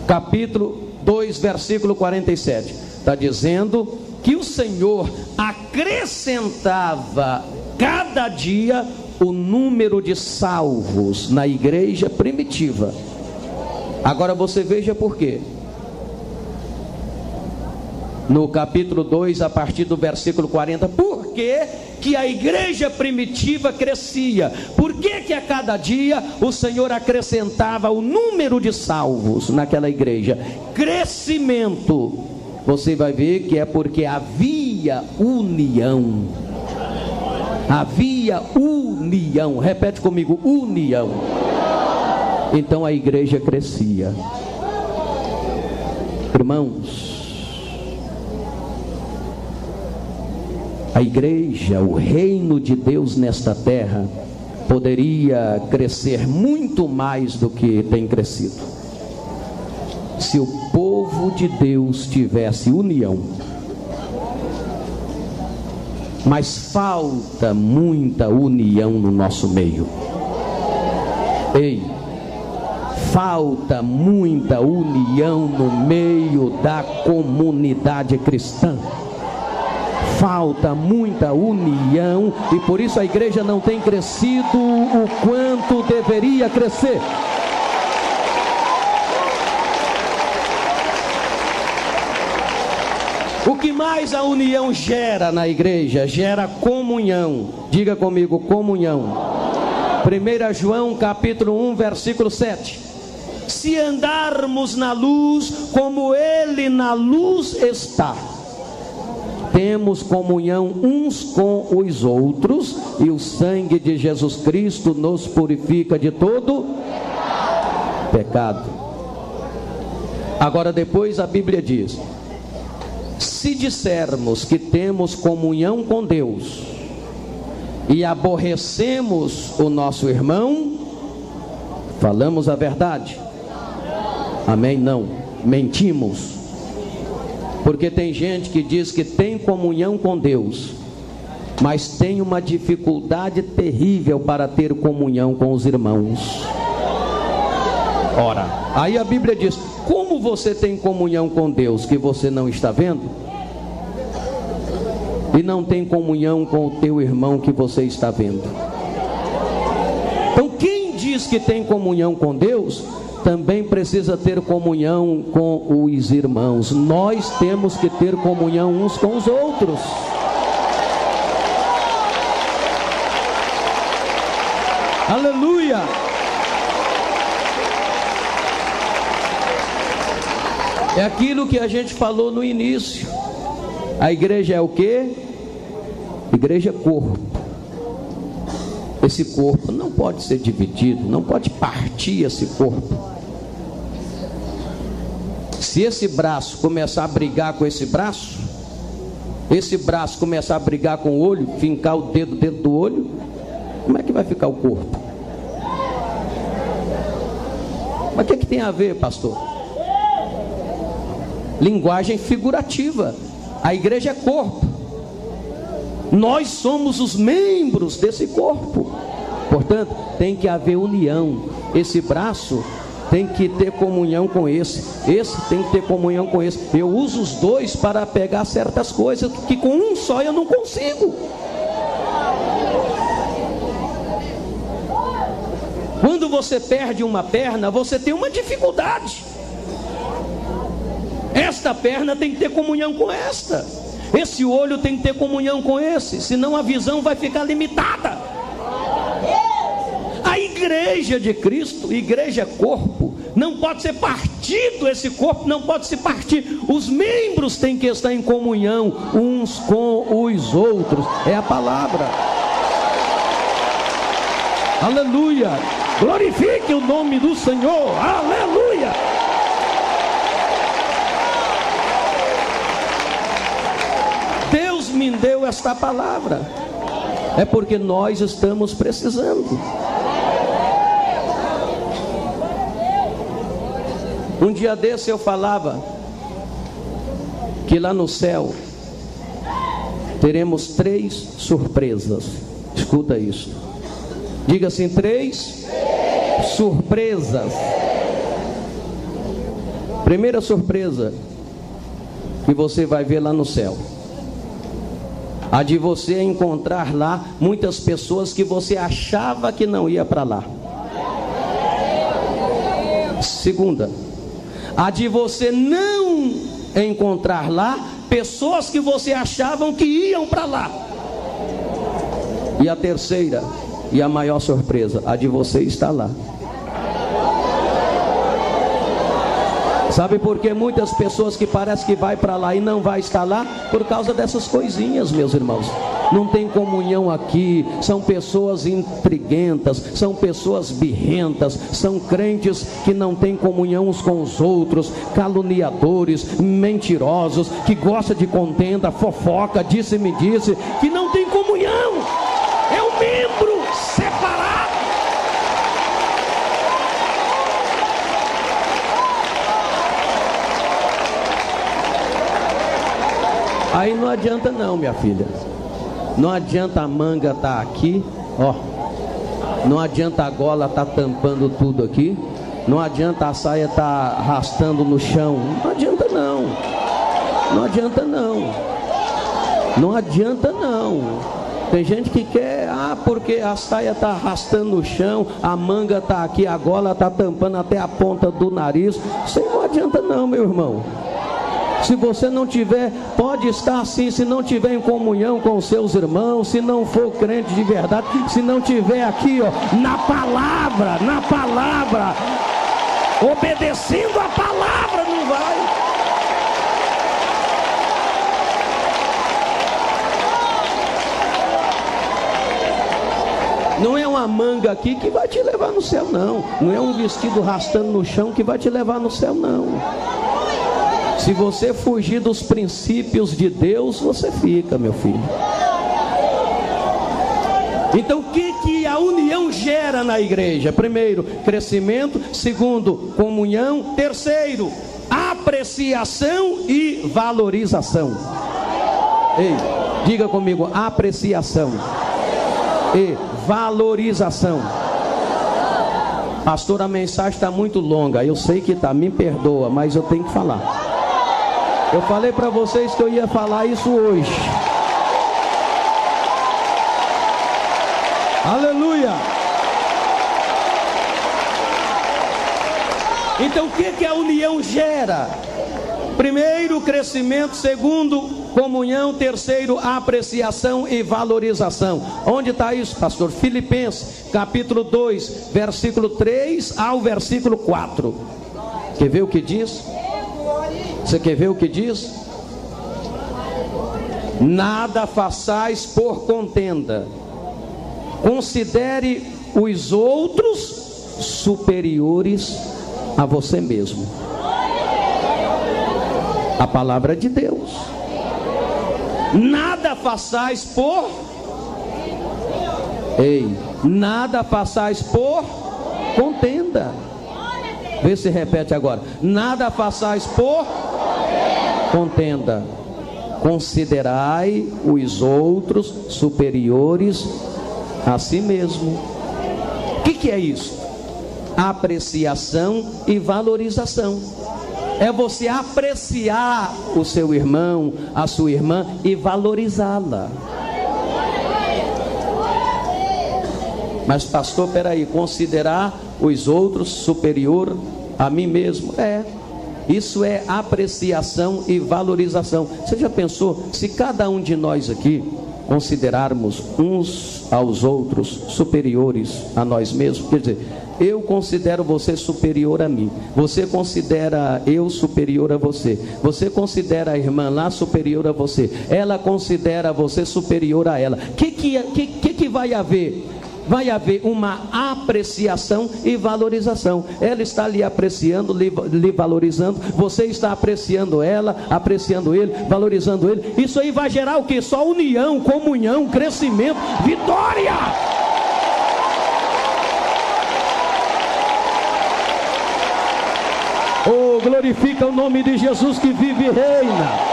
Capítulo 2, versículo 47. Está dizendo que o Senhor acrescentava cada dia o número de salvos na igreja primitiva. Agora você veja por quê. no capítulo 2, a partir do versículo 40, por que a igreja primitiva crescia? Por que a cada dia o Senhor acrescentava o número de salvos naquela igreja? Crescimento. Você vai ver que é porque havia união. Havia união. Repete comigo, união. Então a igreja crescia. Irmãos, a igreja, o reino de Deus nesta terra, poderia crescer muito mais do que tem crescido, se o povo de Deus tivesse união. Mas falta muita união no nosso meio. Ei, falta muita união no meio da comunidade cristã. Falta muita união, e por isso a igreja não tem crescido o quanto deveria crescer. O que mais a união gera na igreja? Gera comunhão. Diga comigo, comunhão. 1 João capítulo 1, versículo 7. Se andarmos na luz, como Ele na luz está, temos comunhão uns com os outros, e o sangue de Jesus Cristo nos purifica de todo pecado. Agora depois a Bíblia diz: se dissermos que temos comunhão com Deus e aborrecemos o nosso irmão, falamos a verdade? Amém? Não, mentimos. Porque tem gente que diz que tem comunhão com Deus, mas tem uma dificuldade terrível para ter comunhão com os irmãos. Ora, aí a Bíblia diz: como você tem comunhão com Deus que você não está vendo? E não tem comunhão com o teu irmão que você está vendo? Então quem diz que tem comunhão com Deus, também precisa ter comunhão com os irmãos. Nós temos que ter comunhão uns com os outros. Aleluia! É aquilo que a gente falou no início. A igreja é o quê? Igreja é corpo. Esse corpo não pode ser dividido, não pode partir esse corpo. Se esse braço começar a brigar com esse braço começar a brigar com o olho, fincar o dedo dentro do olho, como é que vai ficar o corpo? Mas o que tem a ver, pastor? Linguagem figurativa. A igreja é corpo. Nós somos os membros desse corpo. Portanto, tem que haver união. Esse braço tem que ter comunhão com esse tem que ter comunhão com esse. Eu uso os dois para pegar certas coisas que com um só eu não consigo. Quando você perde uma perna, você tem uma dificuldade. Esta perna tem que ter comunhão com esta. Esse olho tem que ter comunhão com esse, senão a visão vai ficar limitada. A igreja de Cristo, igreja corpo, não pode ser partido, esse corpo não pode se partir. Os membros têm que estar em comunhão uns com os outros. É a palavra. Aleluia! Glorifique o nome do Senhor. Aleluia! Deus me deu esta palavra. É porque nós estamos precisando. Um dia desse eu falava que lá no céu teremos 3 surpresas. Escuta isso. Diga assim: 3 surpresas. Primeira surpresa que você vai ver lá no céu, a de você encontrar lá muitas pessoas que você achava que não ia para lá. Segunda, a de você não encontrar lá pessoas que você achavam que iam para lá. E a terceira e a maior surpresa, a de você estar lá. Sabe por que muitas pessoas que parece que vai para lá e não vai estar lá? Por causa dessas coisinhas, meus irmãos. Não tem comunhão aqui, são pessoas intriguentas, são pessoas birrentas, são crentes que não têm comunhão uns com os outros, caluniadores, mentirosos, que gostam de contenda, fofoca, disse-me disse, que não tem comunhão, é um membro separado. Aí não adianta não, minha filha. Não adianta a manga estar aqui, ó. Não adianta a gola estar tampando tudo aqui. Não adianta a saia estar arrastando no chão. Não adianta não. Não adianta não. Não adianta não. Tem gente que quer, porque a saia está arrastando no chão, a manga está aqui, a gola está tampando até a ponta do nariz. Isso aí não adianta não, meu irmão. Se você não tiver, pode estar assim, se não tiver em comunhão com os seus irmãos, se não for crente de verdade, se não tiver aqui, ó, na palavra, obedecendo a palavra, não vai. Não é uma manga aqui que vai te levar no céu, não. Não é um vestido arrastando no chão que vai te levar no céu, não. Se você fugir dos princípios de Deus, você fica, meu filho. Então o que a união gera na igreja? Primeiro, crescimento. Segundo, comunhão. Terceiro, apreciação e valorização. Ei, diga comigo, apreciação e valorização. Pastor, a mensagem está muito longa. Eu sei que está, me perdoa, mas eu tenho que falar. Eu falei para vocês que eu ia falar isso hoje. Aleluia! Então o que a união gera? Primeiro, crescimento. Segundo, comunhão. Terceiro, apreciação e valorização. Onde está isso, pastor? Filipenses, capítulo 2, versículo 3 ao versículo 4. Quer ver o que diz? Você quer ver o que diz? Nada façais por contenda. Considere os outros superiores a você mesmo. A palavra de Deus. Nada façais por... Ei, nada façais por contenda. Vê se repete agora. Nada façais por contenda. Considerai os outros superiores a si mesmo. O que é isso? Apreciação e valorização. É você apreciar o seu irmão, a sua irmã e valorizá-la. Mas pastor, peraí, considerar os outros superior a mim mesmo? Isso é apreciação e valorização. Você já pensou, se cada um de nós aqui considerarmos uns aos outros superiores a nós mesmos? Quer dizer, eu considero você superior a mim, você considera eu superior a você, você considera a irmã lá superior a você, ela considera você superior a ela. O que vai haver? Vai haver uma apreciação e valorização. Ela está lhe apreciando, lhe valorizando. Você está apreciando ela, apreciando ele, valorizando ele. Isso aí vai gerar o que? Só união, comunhão, crescimento, vitória. Oh, glorifica o nome de Jesus que vive e reina.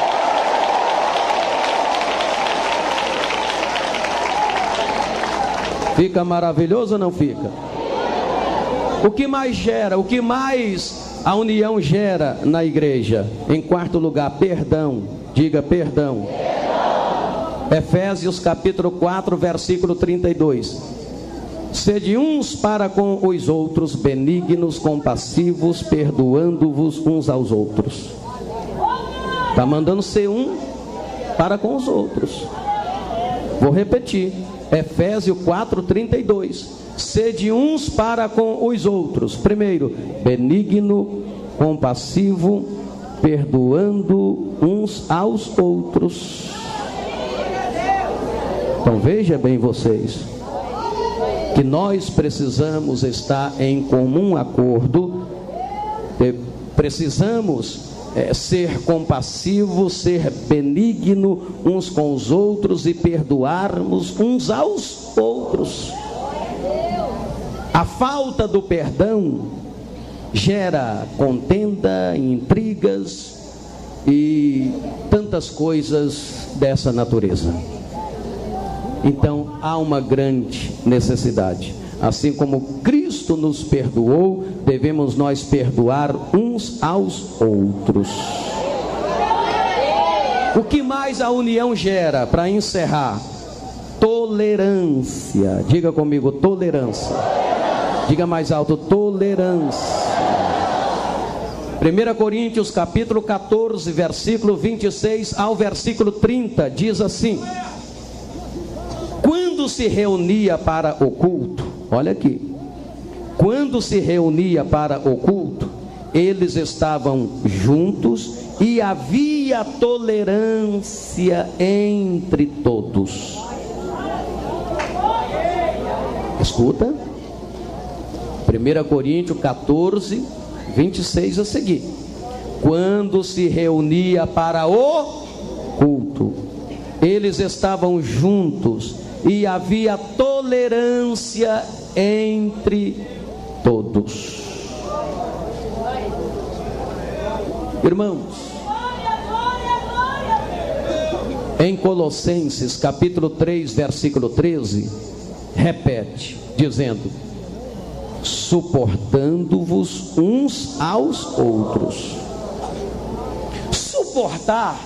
Fica maravilhoso ou não fica? O que mais gera, o que mais a união gera na igreja? Em quarto lugar, perdão. Diga perdão. Efésios capítulo 4, versículo 32. Sede uns para com os outros benignos, compassivos, perdoando-vos uns aos outros. Está mandando ser um para com os outros. Vou repetir, Efésios 4:32. Sede uns para com os outros. Primeiro, benigno, compassivo, perdoando uns aos outros. Então veja bem vocês, que nós precisamos estar em comum acordo, precisamos ser compassivos, ser benigno uns com os outros e perdoarmos uns aos outros. A falta do perdão gera contenda, intrigas e tantas coisas dessa natureza. Então há uma grande necessidade. Assim como Cristo nos perdoou, devemos nós perdoar uns aos outros. O que mais a união gera, para encerrar? Tolerância. Diga comigo, tolerância. Diga mais alto, tolerância. 1 Coríntios capítulo 14, versículo 26 ao versículo 30, diz assim: quando se reunia para o culto, olha aqui, quando se reunia para o culto, eles estavam juntos e havia tolerância entre todos. Escuta, 1 Coríntios 14, 26 a seguir. Quando se reunia para o culto, eles estavam juntos e havia tolerância entre todos. Irmãos, em Colossenses capítulo 3, versículo 13, repete, dizendo: suportando-vos uns aos outros. Suportar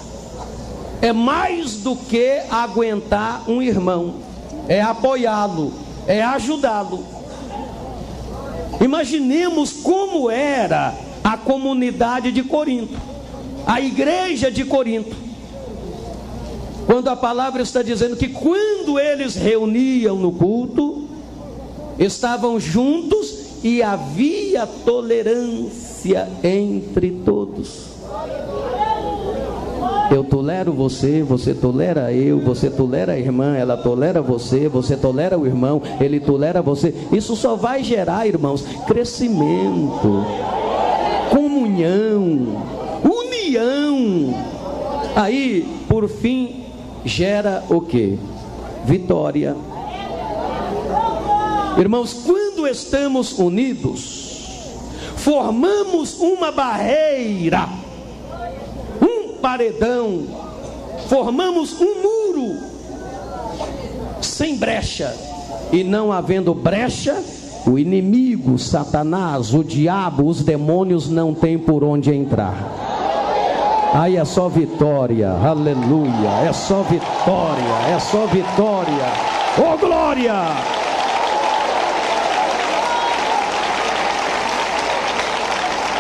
é mais do que aguentar um irmão, é apoiá-lo, é ajudá-lo. Imaginemos como era a comunidade de Corinto, a igreja de Corinto, quando a palavra está dizendo que quando eles reuniam no culto, estavam juntos e havia tolerância entre todos. Eu tolero você, você tolera eu, você tolera a irmã, ela tolera você, você tolera o irmão, ele tolera você. Isso só vai gerar, irmãos, crescimento, comunhão, união. Aí, por fim, gera o quê? Vitória. Irmãos, quando estamos unidos, formamos uma barreira, um paredão, formamos um muro sem brecha, e não havendo brecha, o inimigo, Satanás, o diabo, os demônios não têm por onde entrar. Aí é só vitória, aleluia, é só vitória, é só vitória, oh glória!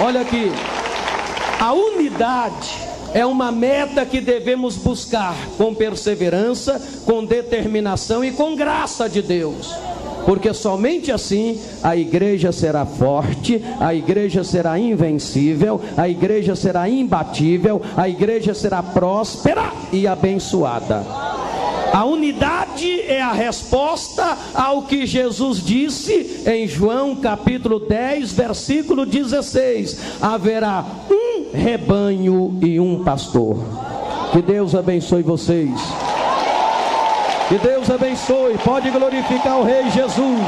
Olha aqui, a unidade é uma meta que devemos buscar com perseverança, com determinação e com graça de Deus, porque somente assim a igreja será forte, a igreja será invencível, a igreja será imbatível, a igreja será próspera e abençoada. A unidade é a resposta ao que Jesus disse em João capítulo 10, versículo 16: haverá um rebanho e um pastor. Que Deus abençoe vocês. Que Deus abençoe. Pode glorificar o Rei Jesus.